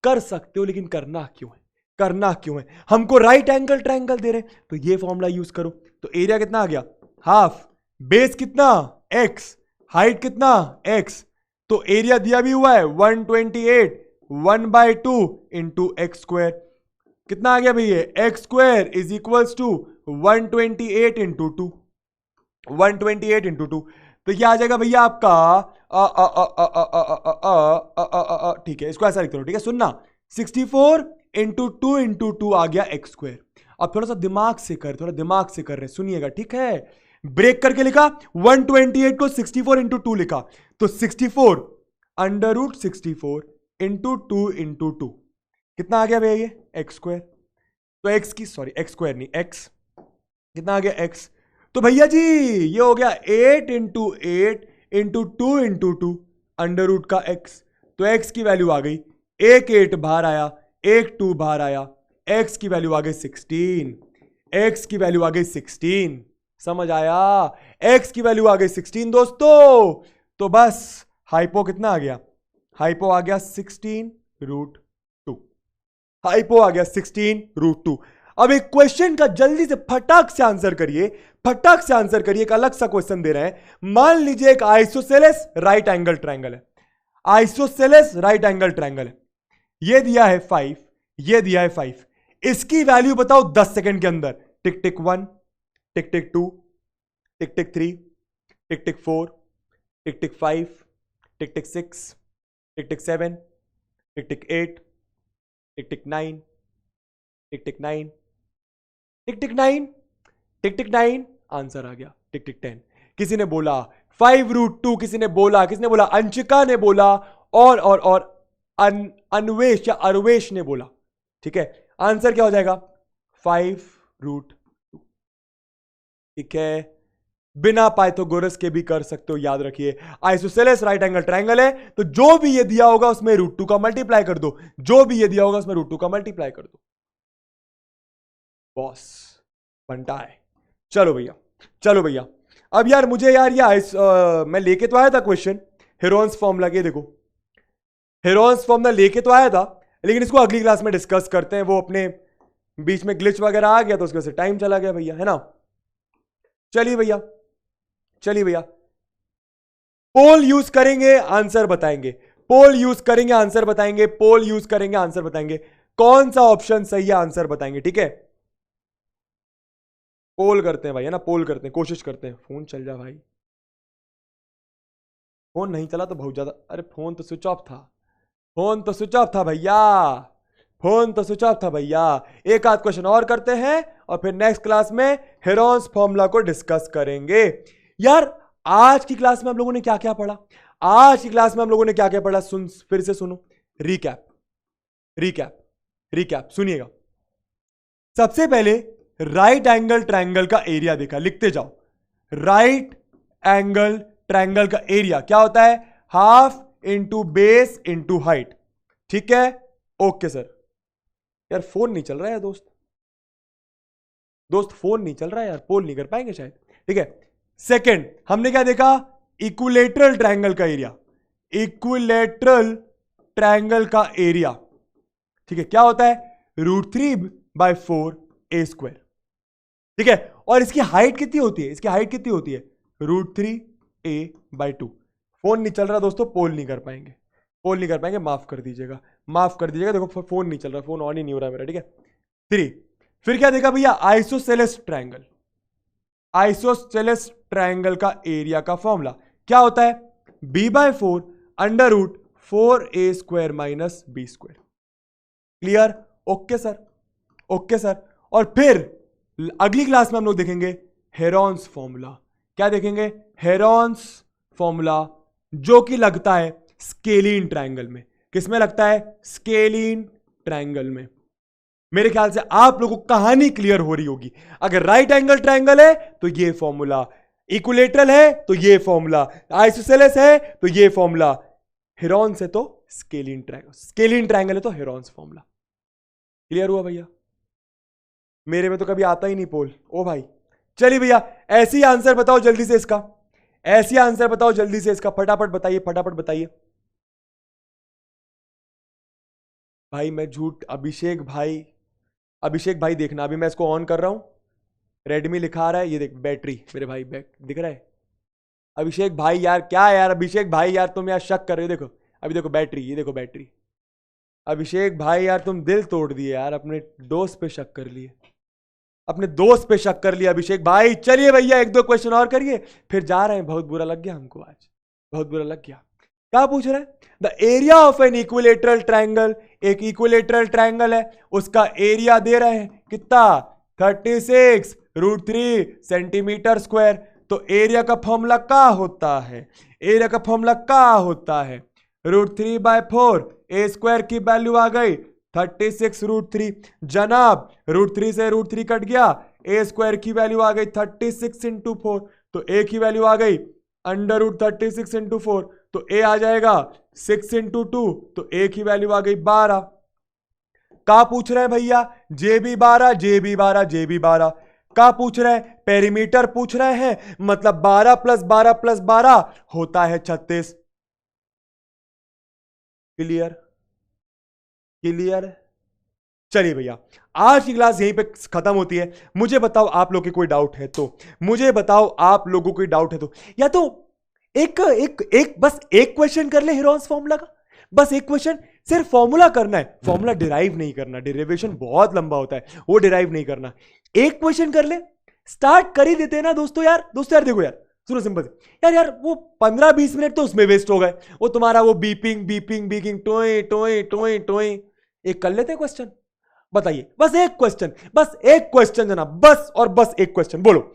कर सकते हो, लेकिन करना क्यों है? करना क्यों है? हमको राइट एंगल ट्रायंगल दे रहे, तो ये फॉर्मूला यूज करो। तो एरिया कितना आ गया? हाफ, बेस कितना? x, हाइट कितना? x। तो एरिया दिया भी हुआ है 128, 1/2 इंटू एक्स स्क्वायर। कितना आ गया भैया? X square is equals to 128 into 2, 128 into 2। तो क्या आ जाएगा भैया आपका? ठीक है, इसको ऐसा लिख दो, ठीक है। सुनना, 64 इंटू 2 इंटू 2 आ गया एक्स स्क्वायर। अब थोड़ा सा दिमाग से कर, थोड़ा दिमाग से कर रहे, सुनिएगा, ठीक है। ब्रेक करके लिखा, 128 को 64 इंटू 2 लिखा, तो 64 √64 इंटू 2 इंटू 2 कितना आ गया भैया? ये एक्स स्क्वायर। तो एक्स की, सॉरी एक्स स्क्वायर नहीं, एक्स कितना आ गया? एक्स। तो भैया जी ये हो गया 8 into 8 into two under root का x, तो x की वैल्यू आ गई, एक 8 बाहर आया, एक 2 बाहर आया, x की वैल्यू आ गई 16, x की वैल्यू आ गई 16, समझ आया, x की वैल्यू आ गई 16 दोस्तों। तो बस हाइपो कितना आ गया, हाइपो आ गया 16√2, हाइपो आ गया 16√2। अब एक क्वेश्चन का जल्दी से फटाक से आंसर करिए, फटाक से आंसर करिए। एक अलग सा क्वेश्चन दे रहे हैं, मान लीजिए एक आइसोसेलेस राइट एंगल ट्रायंगल है, आइसोसेलेस राइट एंगल ट्रायंगल है, ये दिया है 5, ये दिया है 5, इसकी वैल्यू बताओ 10 सेकंड के अंदर। टिक टिक 1, टिक टिक 2, टिक टिक 3, टिक टिक 4, टिक टिक 5, टिक टिक 6, टिक टिक 7, टिक टिक 8, टिक टिक 9, टिक टिक 9, टिक टिक 9, टिक टिक 9, आंसर आ गया टिक टिक 10। किसी ने बोला 5√2, किसी ने बोला अंशिका ने बोला, और अन्वेश या अरवेश ने बोला। ठीक है, आंसर क्या हो जाएगा 5√2। ठीक है, बिना पाइथागोरस के भी कर सकते हो, याद रखिए। आइसोसेलेस राइट एंगल ट्रायंगल है, तो जो भी ये दिया होगा उसमें √2 का मल्टीप्लाई कर दो, जो भी ये दिया होगा उसमें √2 का मल्टीप्लाई कर दो। बॉस बनता है। चलो भैया, चलो भैया, अब यार मुझे यार ये मैं लेके तो आया था क्वेश्चन, हेरोन्स फॉर्मूला के, देखो हेरोन्स फॉर्मूला लेके तो आया था, लेकिन इसको अगली क्लास में डिस्कस करते हैं। वो अपने बीच में ग्लिच वगैरह आ गया तो उसकी वजह से टाइम चला गया भैया, है ना। चलिए भैया, चलिए भैया, पोल यूज करेंगे, आंसर बताएंगे, पोल यूज करेंगे, आंसर बताएंगे, पोल यूज करेंगे, आंसर बताएंगे, कौन सा ऑप्शन सही है आंसर बताएंगे। ठीक है, पोल करते हैं भाई, है ना, पोल करते हैं, कोशिश करते हैं। फोन चल जा भाई, फोन नहीं चला तो बहुत ज्यादा, अरे फोन तो स्विच ऑफ था, फोन तो स्विच ऑफ था भैया, फोन तो स्विच ऑफ था भैया। एक आध क्वेश्चन और करते हैं और फिर नेक्स्ट क्लास में हेरोन्स फॉर्मूला को डिस्कस करेंगे। यार आज की क्लास में हम लोगों ने क्या क्या पढ़ा, आज की क्लास में हम लोगों ने क्या क्या पढ़ा, फिर से सुनो, रिकैप रिकैप रिकैप सुनिएगा। सबसे पहले राइट एंगल ट्रायंगल का एरिया देखा, लिखते जाओ। राइट एंगल ट्रायंगल का एरिया क्या होता है, half into base into height. ठीक है, ओके सर। यार फोन नहीं चल रहा है दोस्त, दोस्त फोन नहीं चल रहा है यार, पोल नहीं कर पाएंगे शायद। ठीक है, सेकंड हमने क्या देखा, इक्विलेटरल ट्रायंगल का एरिया, इक्विलेटरल ट्रायंगल का एरिया। ठीक है, क्या होता है, √3/4a²। ठीक है, और इसकी हाइट कितनी होती है, इसकी हाइट कितनी होती है, √3a/2। फोन नहीं चल रहा दोस्तों, पोल नहीं कर पाएंगे, पोल नहीं कर पाएंगे, माफ कर दीजिएगा, माफ कर दीजिएगा। देखो फोन नहीं चल रहा, फोन ऑन ही नहीं हो रहा मेरा। ठीक है, 3 फिर क्या देखा भैया, आइसोसेलेस ट्रायंगल, आइसोसेलेस ट्रायंगल का एरिया का फॉर्मूला क्या होता है, b/4 √4a² - b²। Clear, okay sir, okay sir. और फिर अगली क्लास में हम लोग देखेंगे हेरोन्स फॉर्मूला। क्या देखेंगे, हेरोन्स फॉर्मूला, जो कि लगता है स्केलीन ट्रायंगल में। किसमें लगता है, स्केलीन ट्रायंगल में। मेरे ख्याल से आप लोगों को कहानी क्लियर हो रही होगी। अगर राइट एंगल ट्रायंगल है तो ये फॉर्मूला, इक्विलेटरल है तो ये फॉर्मूला, आइसोसेलेस है तो ये फॉर्मूला, हेरोन्स है तो स्केलीन ट्रायंगल, स्केलीन ट्रायंगल है तो हेरोन्स फॉर्मूला। क्लियर हुआ भैया, मेरे में तो कभी आता ही नहीं पोल, ओ भाई। चलिए भैया, ऐसे ही आंसर बताओ जल्दी से इसका, ऐसे आंसर बताओ जल्दी से इसका, फटाफट बताइए, फटाफट बताइए भाई। मैं झूठ, अभिषेक भाई, अभिषेक भाई देखना, अभी मैं इसको ऑन कर रहा हूं, रेडमी लिखा रहा है, ये देख बैटरी मेरे भाई, बैक दिख रहा है। अभिषेक भाई यार, क्या यार अभिषेक भाई यार, तुम यार शक कर रहे हो, देखो अभी देखो बैटरी, ये देखो बैटरी। अभिषेक भाई यार तुम दिल तोड़ दिए यार, अपने दोस्त पे शक कर लिए, अपने दोस्त पे शक कर लिया अभिषेक भाई। चलिए भैया, एक दो क्वेश्चन और करिए फिर जा रहे हैं, बहुत बुरा लग गया हमको आज, बहुत बुरा लग गया। क्या पूछ रहे हैं, the area of an equilateral triangle, एक इक्विलेटरल ट्रायंगल है, उसका एरिया दे रहे हैं कितना, 36√3 सेंटीमीटर स्क्वायर। तो एरिया का फॉर्मूला क्या होता है, एरिया का फॉर्मूला क्या होता है, √3/4, a² की वैल्यू आ गई 36√3। जनाब √3 से √3 कट गया, a² की वैल्यू आ गई 36 × 4, तो a की वैल्यू आ गई √36 × 4, तो ए आ जाएगा 6 × 2, तो ए की वैल्यू आ गई 12। का पूछ रहे हैं भैया? JB12, JB12, JB12 का पूछ रहे हैं? पेरीमीटर पूछ रहे हैं, मतलब 12 + 12 + 12 होता है 36। क्लियर? क्लियर? चलिए भैया, आज की क्लास यहीं पे खत्म होती है। मुझे बताओ आप लोग के कोई डाउट है तो, मुझे बताओ आप लोगों को कोई डाउट है तो, या तो बस एक क्वेश्चन कर ले हीरोन्स फॉर्मूला का, बस एक क्वेश्चन, सिर्फ फॉर्मूला करना है, फॉर्मूला डिराइव नहीं करना, डेरिवेशन बहुत लंबा होता है, वो डिराइव नहीं करना। एक क्वेश्चन कर ले, स्टार्ट कर ही देते हैं ना दोस्तों यार। देखो यार, सुनो सिंपल यार वो 15-20 मिनट तो उसमें वेस्ट हो गए, वो तुम्हारा वो बीपिंग टोए टोए टोए टोए। एक कर लेते हैं क्वेश्चन, बताइए, बस एक क्वेश्चन जनाब, बस और बस एक क्वेश्चन बोलो।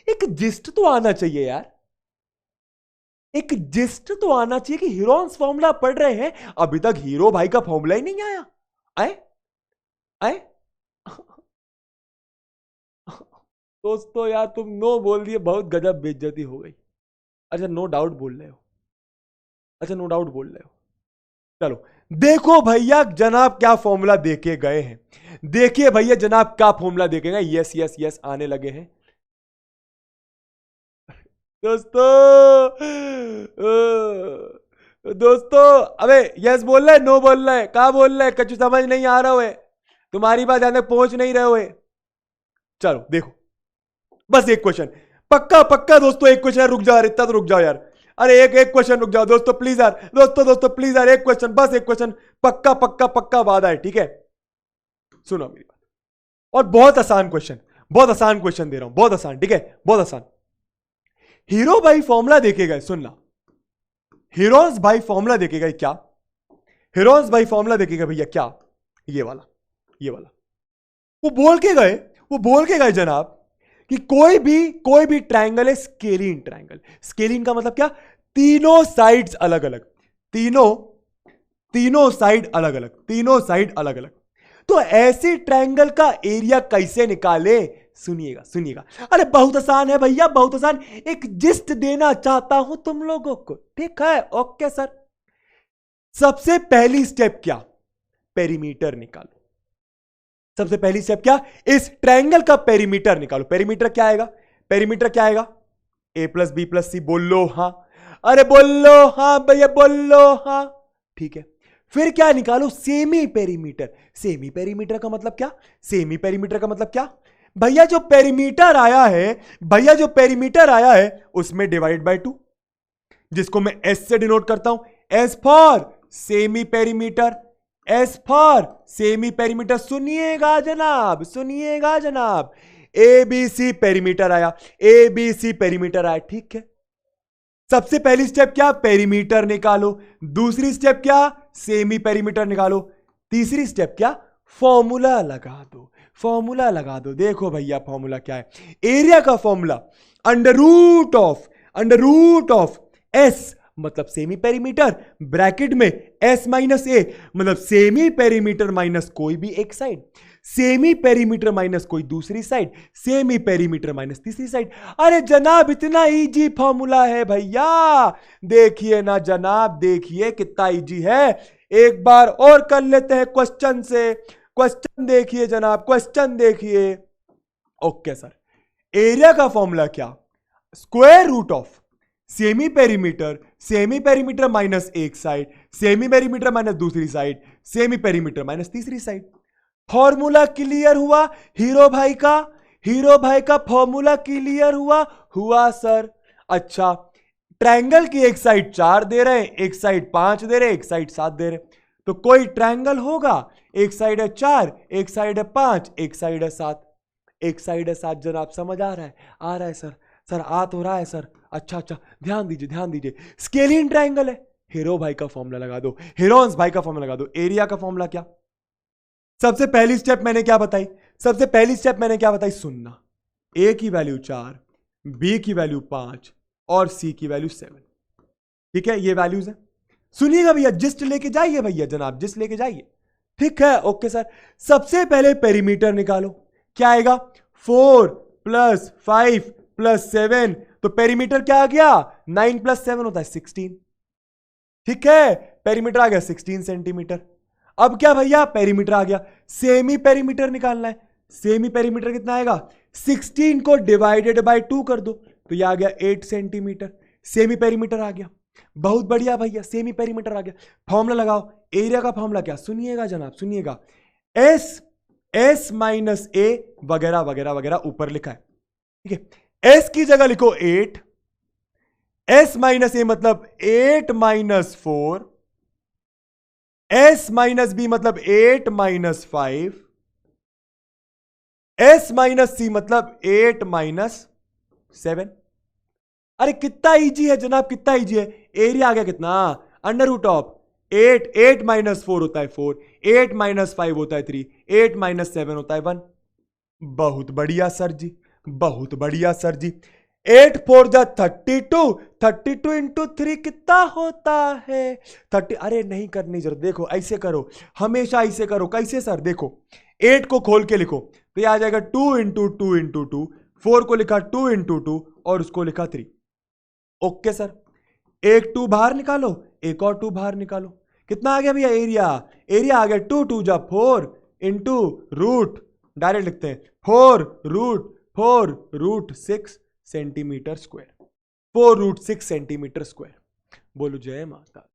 एक जिस्ट तो आना चाहिए यार, एक जिस्ट तो आना चाहिए कि हीरोन्स फॉर्मूला पढ़ रहे हैं, अभी तक हीरो भाई का फॉर्मूला ही नहीं आया। आए दोस्तों यार, तुम नो बोल दिए, बहुत गजब बेइज्जती हो गई। अच्छा नो डाउट बोल रहे हो, चलो देखो भैया जनाब क्या फॉर्मूला देके गए हैं, देखिए भैया जनाब क्या फॉर्मूला देके गए। यस यस यस आने लगे हैं दोस्तों अबे यस बोल रहे, नो बोल रहे, क्या बोल रहे? कुछ समझ नहीं आ रहा है, तुम्हारी बात जाने पहुंच नहीं रहे हुए। चलो देखो, बस एक क्वेश्चन, पक्का दोस्तों, एक क्वेश्चन, रुक जाओ, इतना तो रुक जाओ यार, अरे एक क्वेश्चन रुक जाओ दोस्तों प्लीज यार, दोस्तों प्लीज यार, एक क्वेश्चन, बस एक क्वेश्चन, पक्का वादा है, ठीक है? सुनो मेरी बात, और बहुत आसान क्वेश्चन दे रहा हूं, बहुत आसान, ठीक है, बहुत आसान। हीरो भाई फॉर्मूला देखे गए, सुनना, हीरोन्स भाई फॉर्मूला देखे गए क्या? हीरोन्स भाई फॉर्मूला देखे गए भैया क्या? ये वाला वो बोल के गए जनाब कि कोई भी ट्रायंगल है स्केलिन ट्रायंगल। स्केलिन का मतलब क्या? तीनों साइड्स अलग अलग, तीनों साइड अलग अलग। तो ऐसे ट्रायंगल का एरिया कैसे निकाले? सुनिएगा, अरे बहुत आसान है भैया, बहुत आसान। एक जिस्ट देना चाहता हूं तुम लोगों को, ठीक है? ओके सर, सबसे पहली स्टेप क्या? पेरीमीटर निकालो। सबसे पहली स्टेप क्या? इस ट्रायंगल का पेरीमीटर निकालो। पेरीमीटर क्या आएगा? A + B + C, बोल लो हाँ, अरे बोल लो हाँ भैया, बोल लो हाँ, ठीक है। फिर क्या निकालो? Semi perimeter. सेमी पेरीमीटर का मतलब क्या? भैया जो पेरीमीटर आया है उसमें डिवाइड बाय 2, जिसको मैं S से डिनोट करता हूं, S फॉर सेमी पेरीमीटर, सुनिएगा जनाब, ABC पेरीमीटर आया, ठीक है। सबसे पहली स्टेप क्या? पेरीमीटर निकालो। दूसरी स्टेप क्या? सेमी पेरीमीटर निकालो। तीसरी स्टेप क्या? फॉर्मूला लगा दो। देखो भैया फॉर्मूला क्या है? एरिया का formula under root of S मतलब सेमी पेरीमीटर, ब्रैकेट में S - A मतलब सेमी पेरीमीटर माइनस कोई भी एक साइड, सेमी पेरीमीटर माइनस कोई दूसरी साइड, सेमी पेरीमीटर माइनस तीसरी साइड। अरे जनाब इतना इजी फॉर्मूला है भैया, देखिए ना जनाब, देखिए कितना इजी है। एक बार और कर लेते हैं क्वेश्चन से। क्वेश्चन देखिए जनाब, क्वेश्चन देखिए। ओके सर, एरिया का फॉर्मूला क्या? Square root of semi perimeter minus एक साइड, सेमी पेरीमीटर माइनस दूसरी साइड, सेमी पेरीमीटर माइनस तीसरी साइड। फॉर्मूला क्लियर हुआ हीरो भाई का फॉर्मूला क्लियर हुआ सर। अच्छा, ट्रायंगल की एक साइड 4 दे रहे हैं, एक साइड 5 दे रहे हैं, एक साइड 7 दे रहे हैं, तो कोई ट्रायंगल होगा, एक साइड है 4, एक साइड है 5, एक साइड है 7, एक साइड है 7। जनाब समझ आ रहा है सर आ तो रहा है सर। अच्छा ध्यान दीजिए, स्केलिन ट्रायंगल है, हीरो भाई का फॉर्मूला लगा दो, हीरोन्स भाई का फॉर्मूला लगा दो। एरिया का फॉर्मूला क्या? सबसे पहली स्टेप मैंने क्या बताई? सुनना, A की वैल्यू 4, B की वैल्यू 5 और C की वैल्यू 7, ठीक है? ये वैल्यूज है। सुनिएगा भैया, जिस्ट लेके जाइए भैया जनाब, जिस्ट लेके जाइए, ठीक है? ओके सर, सबसे पहले पेरीमीटर निकालो। क्या आएगा? 4 + 5 + 7 तो पेरीमीटर क्या आ गया, 9 + 7 होता है 16। ठीक है, पेरीमीटर आ गया 16 सेंटीमीटर। अब क्या भैया, पेरीमीटर आ गया, सेमी पेरीमीटर निकालना है। सेमी पेरीमीटर कितना आएगा, 16 को डिवाइडेड बाय 2 कर दो, तो यह आ गया 8 सेंटीमीटर। सेमी पेरीमीटर आ गया, बहुत बढ़िया भैया, सेमी पेरीमीटर आ गया। फॉर्मूला लगाओ, एरिया का फॉर्मूला क्या, सुनिएगा जनाब सुनिएगा, एस माइनस ए वगैरह वगैरह वगैरह ऊपर लिखा है। ठीक है, एस की जगह लिखो 8, एस माइनस ए मतलब 8 - 4, एस माइनस बी मतलब 8 - 5, एस माइनस सी मतलब 8 - 7। अरे कितना इजी है जनाब, कितना इजी है। एरिया आ गया कितना, √8, 8 - 4 होता है 4, 8 - 5 होता है 3, 8 - 7 होता है 1। बहुत बढ़िया सर जी, बहुत बढ़िया सर जी। 8 × 4 = 32, 32 × 3 कितना होता है 30। अरे नहीं करनी जरूरत, देखो ऐसे करो, हमेशा ऐसे करो। कैसे सर, देखो 8 को खोल के लिखो तो यह आ जाएगा 2 × 2 × 2, 4 को लिखा 2 × 2 और उसको लिखा 3। ओके सर, एक 2 बाहर निकालो, एक और 2 बाहर निकालो, कितना आ गया भैया एरिया, एरिया आ गया 2 × 2 = 4 × रूट, डायरेक्ट लिखते हैं 4√6 सेंटीमीटर स्क्वायर, 4√6 सेंटीमीटर स्क्वायर। बोलो जय माता,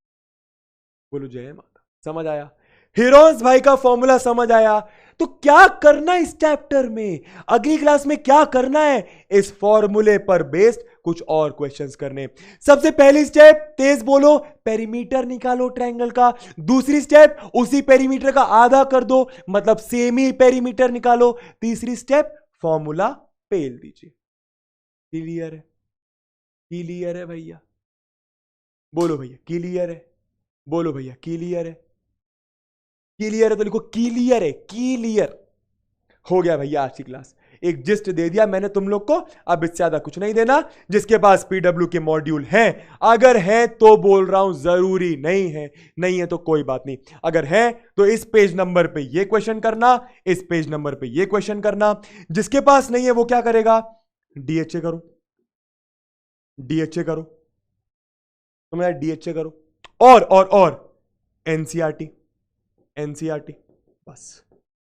बोलो जय माता। समझ आया, हीरोन्स भाई का फॉर्मूला समझ आया। तो क्या करना है इस चैप्टर में, अगली क्लास में क्या करना है, इस फॉर्मूले पर बेस्ड कुछ और क्वेश्चंस करने। सबसे पहली स्टेप, तेज बोलो, पेरीमीटर निकालो ट्रायंगल का। दूसरी स्टेप, उसी पेरीमीटर का आधा कर दो, मतलब सेमी पेरीमीटर निकालो। तीसरी स्टेप, फॉर्मूला पेल दीजिए। क्लियर है, क्लियर है भैया, बोलो भैया क्लियर है, बोलो भैया क्लियर है। क्लियर है तो लिखो क्लियर है, क्लियर हो गया भैया। आज की क्लास एक जिस्ट दे दिया मैंने तुम लोग को, अब इससे ज्यादा कुछ नहीं देना। जिसके पास पीडब्ल्यू के मॉड्यूल हैं, अगर है तो बोल रहा हूं, जरूरी नहीं है, नहीं है तो कोई बात नहीं। अगर है तो इस पेज नंबर पे ये क्वेश्चन करना, इस पेज नंबर पे ये क्वेश्चन करना। जिसके पास नहीं है वो क्या करेगा, डीएचए करो, डीएचए करो, तो मैं डीएचए करो, और एनसीईआरटी, एनसीईआरटी, बस।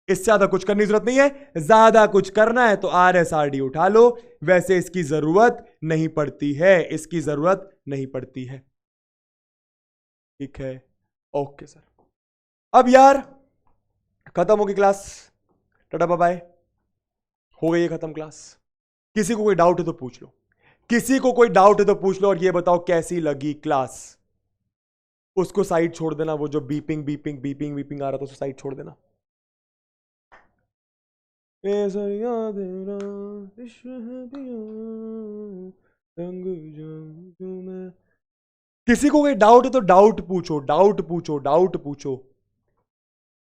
इससे ज्यादा कुछ करने की जरूरत नहीं है। ज्यादा कुछ करना है तो आरएसआरडी उठा लो, वैसे इसकी जरूरत नहीं पड़ती है, इसकी जरूरत नहीं पड़ती है। ठीक है, ओके सर। अब यार खत्म होगी क्लास, टाटा बाय बाय, हो गई है खत्म क्लास। किसी को कोई डाउट है तो पूछ लो, किसी को कोई डाउट है तो पूछ लो, और ये बताओ कैसी लगी क्लास। उसको साइड छोड़ देना, वो जो बीपिंग बीपिंग बीपिंग बीपिंग आ रहा था उसको साइड छोड़ देना। किसी को कोई डाउट है तो डाउट पूछो, डाउट पूछो, डाउट पूछो।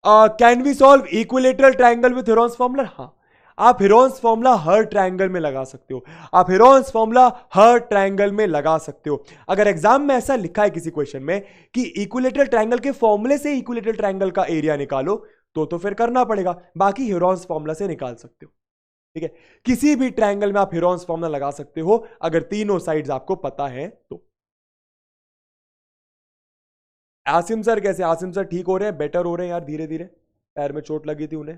Can we solve equilateral triangle with Heron's formula? हाँ, आप हेरोन्स फॉर्मूला हर ट्रायंगल में लगा सकते हो, आप हेरोन्स फॉर्मूला हर ट्रायंगल में लगा सकते हो। अगर एग्जाम में ऐसा लिखा है किसी क्वेश्चन में कि इक्विलेटरल ट्रायंगल के फॉर्मूले से इक्विलेटरल ट्रायंगल का एरिया निकालो, तो फिर करना पड़ेगा, बाकी हेरोन्स फॉर्मूला से निकाल सकते हो। ठीक है, किसी भी ट्रायंगल में आप हेरोन्स फॉर्मूला लगा सकते हो अगर तीनों साइड्स आपको पता है तो। आसिम सर कैसे, आसिम सर ठीक हो रहे हैं, बेटर हो रहे हैं यार, धीरे धीरे, पैर में चोट लगी थी उन्हें।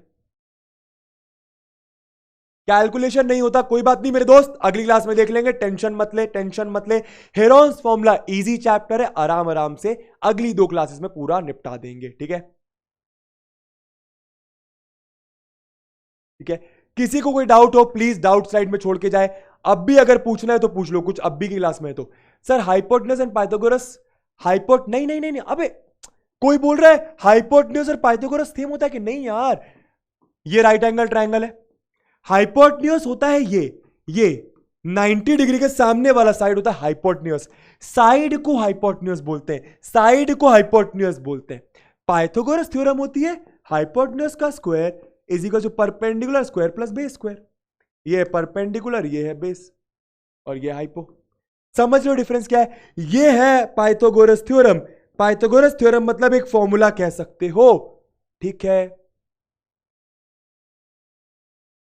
कैलकुलेशन नहीं होता, कोई बात नहीं मेरे दोस्त, अगली क्लास में देख लेंगे, टेंशन मत ले, टेंशन मत ले। हेरोन्स फॉर्मूला इजी चैप्टर है, आराम आराम से अगली 2 क्लासेस में पूरा निपटा देंगे। ठीक है, ठीक है। किसी को कोई डाउट हो प्लीज डाउट स्लाइड में छोड़ के जाए। अब भी अगर पूछना है तो पूछ लो, कुछ अब भी की क्लास में तो। सर हाइपोटेन्यूज एंड पाइथागोरस, नहीं नहीं नहीं नहीं, अबे कोई बोल रहा है हाइपोटेन्यूज और पाइथागोरस सेम होता है कि नहीं यार, ये राइट एंगल ट्रायंगल है, हाइपोटेन्यूज होता है ये 90 डिग्री के सामने वाला साइड होता है हाइपोटेन्यूज, साइड को हाइपोटेन्यूज बोलते हैं, साइड को हाइपोटेन्यूज बोलते हैं। पाइथागोरस थ्योरम होती है हाइपोटेन्यूज का square is equal to perpendicular square plus base square. ये परपेंडिकुलर, ये है बेस, और ये हाइपो। समझ लो डिफरेंस क्या है, ये है पाइथागोरस थ्योरम, पाइथागोरस थ्योरम मतलब एक फॉर्मूला कह सकते हो। ठीक है,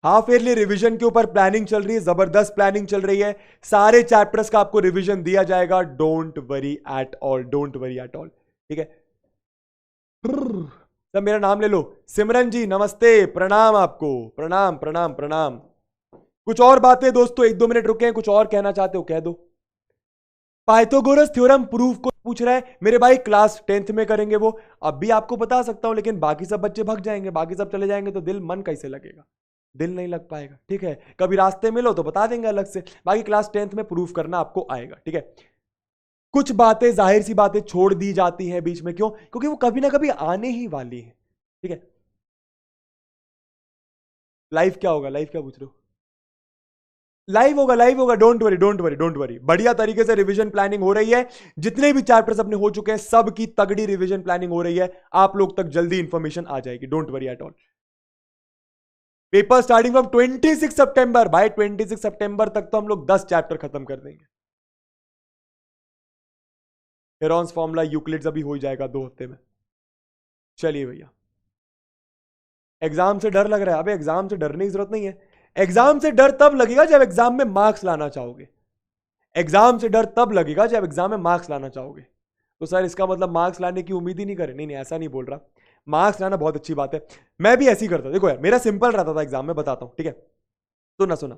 हाफ ईयरली रिवीजन के ऊपर प्लानिंग चल रही है, जबरदस्त प्लानिंग चल रही है। सारे चैप्टर्स का आपको रिवीजन दिया जाएगा, don't worry at all, don't worry at all, ठीक है। सब मेरा नाम ले लो। सिमरन जी नमस्ते, प्रणाम आपको, प्रणाम प्रणाम प्रणाम। कुछ और बातें दोस्तों, 1-2 मिनट रुके हैं, कुछ और कहना चाहते हो कह दो। पाइथागोरस थ्योरम प्रूफ को पूछ रहा है मेरे भाई, क्लास 10th में करेंगे वो। अब भी आपको बता सकता हूं, लेकिन बाकी सब बच्चे भाग जाएंगे, बाकी सब चले जाएंगे तो दिल मन कैसे लगेगा, दिल नहीं लग पाएगा, ठीक है। कभी रास्ते मिलो तो बता देंगे अलग से, बाकी क्लास 10th में प्रूफ करना आपको आएगा, ठीक है। कुछ बातें जाहिर सी बातें छोड़ दी जाती हैं बीच में, क्यों? क्योंकि वो कभी ना कभी आने ही वाली है, ठीक है। लाइव क्या होगा, लाइव क्या पूछ रहे हो? लाइव होगा, लाइव होगा, don't worry don't worry don't worry. बढ़िया तरीके से रिवीजन प्लानिंग हो रही है, जितने भी चैप्टर्स अपने हो चुके हैं सब की तगड़ी रिवीजन प्लानिंग हो रही है, आप लोग तक जल्दी इंफॉर्मेशन आ जाएगी, don't worry at all. Paper starting from 26 सितंबर, भाई 26 सितंबर तक तो हम लोग 10 चैप्टर खत्म कर देंगे। हेरॉन्स फॉर्मूला, यूक्लिड्स अभी हो जाएगा 2 हफ्ते में। चलिए भैया, एग्जाम से डर लग रहा है? अबे एग्जाम से डरने की जरूरत नहीं है। एग्जाम से डर तब लगेगा जब एग्जाम में मार्क्स लाना चाहोगे। एग्जाम से डर तब लगेगा जब एग्जाम में मार्क्स लाना चाहोगे। तो सर इसका मतलब मार्क्स लाने की उम्मीद ही नहीं करें? नहीं नहीं, ऐसा नहीं बोल रहा। मार्क्स लाना बहुत अच्छी बात है, मैं भी ऐसे ही करता। देखो यार, मेरा सिंपल रहता था एग्जाम में, बताता हूं, ठीक है। सुना सुना,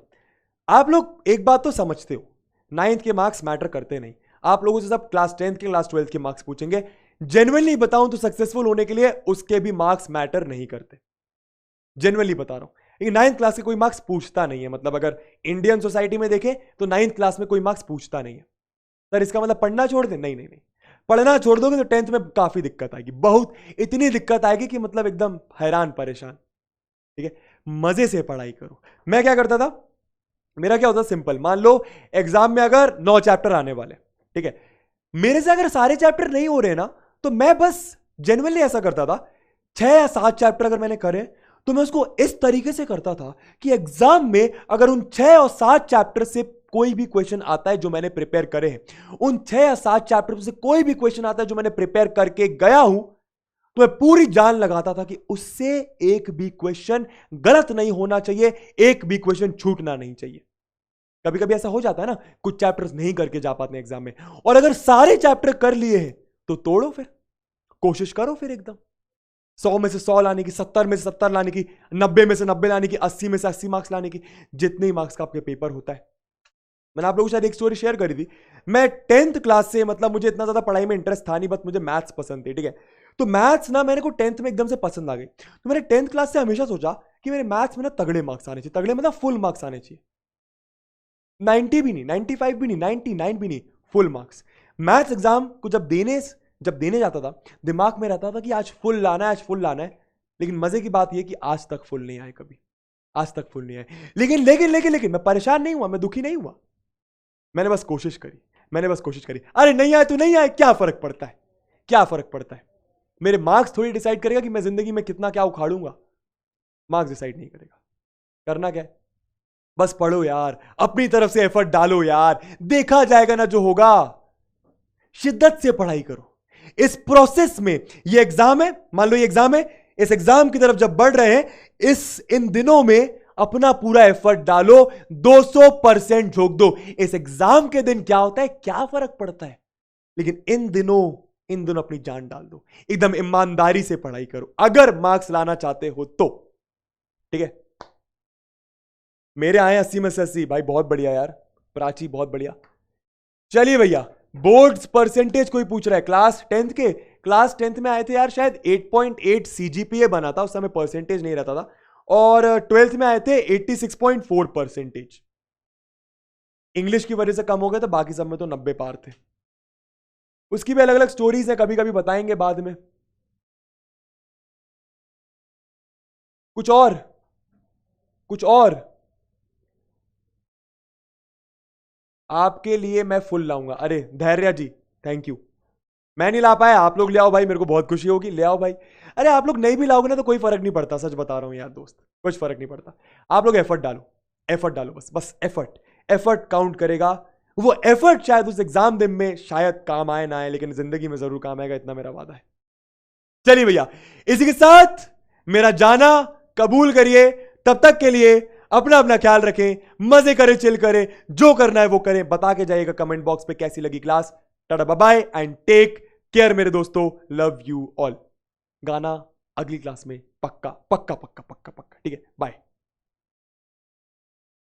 आप लोग एक बात तो समझते हो, 9th के मार्क्स मैटर करते नहीं। आप लोगों से सब क्लास 10th के, क्लास 12th के मार्क्स पूछेंगे। जेन्युइनली बताऊं तो सक्सेसफुल होने के लिए उसके भी मार्क्स मैटर नहीं करते, जेन्युइनली बता रहा हूं। लेकिन 9th क्लास के कोई मार्क्स पूछता नहीं है, मतलब अगर इंडियन सोसाइटी में देखें तो 9th क्लास में कोई मार्क्स पूछता नहीं है। सर इसका मतलब पढ़ना छोड़ दें? नहीं नहीं नहीं, पढ़ना छोड़ दोगे तो 10th में काफी दिक्कत आएगी, बहुत, इतनी दिक्कत आएगी कि मतलब एकदम हैरान परेशान, ठीक है। मजे से पढ़ाई करो। मैं क्या करता था, मेरा क्या होता था सिंपल, मान लो एग्जाम में अगर 9 चैप्टर आने वाले, ठीक है, मेरे से अगर सारे चैप्टर नहीं हो रहे ना, तो मैं बस जेन्युइनली ऐसा करता था, 6 या 7 चैप्टर अगर मैंने करे तो मैं उसको इस तरीके से करता था कि एग्जाम में अगर उन 6 और 7 चैप्टर से कोई भी क्वेश्चन आता है जो मैंने प्रिपेयर करे हैं, उन 6 या 7 चैप्टर से कोई भी क्वेश्चन आता है जो मैंने प्रिपेयर करके गया हूं, तो मैं पूरी जान लगाता था कि उससे एक भी क्वेश्चन गलत नहीं होना चाहिए, एक भी क्वेश्चन छूटना नहीं चाहिए। कभी कभी ऐसा हो जाता है ना, कुछ चैप्टर्स नहीं करके जा पाते एग्जाम में, और अगर सारे चैप्टर कर लिए हैं तो तोड़ो, फिर कोशिश करो, फिर एकदम 100 में से 100 लाने की, 70 में से 70 लाने की, 90 में से 90 लाने की, 80 में से 80 मार्क्स लाने की, जितने मार्क्स का आपके पेपर होता है। मैंने आप लोगों के साथ एक स्टोरी शेयर करी थी। मैं 10th क्लास से, मतलब मुझे इतना ज्यादा पढ़ाई में इंटरेस्ट था नहीं, बस मुझे मैथ्स पसंद थे, ठीक है। तो मैथ्स ना मेरे को 10th में एकदम से पसंद आ गई। तो मैंने 10th क्लास से हमेशा सोचा कि मेरे मैथ्स में ना तगड़े मार्क्स आने चाहिए, तगड़े मतलब फुल मार्क्स आने चाहिए, 90 भी नहीं, 95 भी नहीं, 99 भी नहीं, फुल मार्क्स। मैथ्स एग्जाम को जब देने जाता था, दिमाग में रहता था कि आज फुल लाना है, आज फुल लाना है। लेकिन मजे की बात यह कि आज तक फुल नहीं आए, कभी आज तक फुल नहीं आए। लेकिन लेकिन लेकिन लेकिन मैं परेशान नहीं हुआ, मैं दुखी नहीं हुआ, मैंने बस कोशिश करी, मैंने बस कोशिश करी। अरे नहीं आए तो नहीं आए, क्या फर्क पड़ता है, क्या फर्क पड़ता है। मेरे मार्क्स थोड़ी डिसाइड करेगा कि मैं जिंदगी में कितना क्या उखाड़ूंगा, मार्क्स डिसाइड नहीं करेगा। करना क्या है, बस पढ़ो यार, अपनी तरफ से एफर्ट डालो यार, देखा जाएगा ना जो होगा। शिद्दत से पढ़ाई करो। इस प्रोसेस में, ये एग्जाम है, मान लो ये एग्जाम है, इस एग्जाम की तरफ जब बढ़ रहे हैं, इन दिनों में अपना पूरा एफर्ट डालो, 200% झोंक दो। इस एग्जाम के दिन क्या होता है, क्या फर्क पड़ता है, लेकिन इन दिनों अपनी जान डाल दो, एकदम ईमानदारी से पढ़ाई करो अगर मार्क्स लाना चाहते हो तो, ठीक है। मेरे आए 80 में से 80, भाई बहुत बढ़िया यार, प्राची बहुत बढ़िया। चलिए भैया, बोर्ड्स परसेंटेज कोई पूछ रहा है, क्लास 10th में आए थे यार शायद 8.8 CGPA बना था, उस समय परसेंटेज नहीं रहता था, और 12th में आए थे 86.4 परसेंटेज। इंग्लिश की वजह से कम हो गए थे, बाकी सब में तो 90 पार थे। उसकी भी अलग अलग स्टोरीज है, कभी कभी बताएंगे बाद में। कुछ और आपके लिए मैं फुल लाऊंगा। अरे धैर्य जी, थैंक यू। मैं नहीं ला पाया, आप लोग ले आओ भाई, मेरे को बहुत खुशी होगी, ले आओ भाई। अरे आप लोग नहीं भी लाओगे ना तो कोई फर्क नहीं पड़ता, सच बता रहा हूं यार दोस्त, कुछ फर्क नहीं पड़ता। आप लोग एफर्ट डालो, एफर्ट डालो, बस एफर्ट काउंट करेगा। वो एफर्ट शायद उस एग्जाम दिन में शायद काम आए ना आए, लेकिन जिंदगी में जरूर काम आएगा, इतना मेरा वादा है। चलिए भैया, इसी के साथ मेरा जाना कबूल करिए। तब तक के लिए अपना अपना ख्याल रखें, मजे करें, चिल करें, जो करना है वो करें। बता के जाइएगा कमेंट बॉक्स पे कैसी लगी class. Tata bye bye and take care मेरे दोस्तों, लव यू ऑल। गाना अगली क्लास में पक्का पक्का पक्का पक्का पक्का, ठीक है, बाय।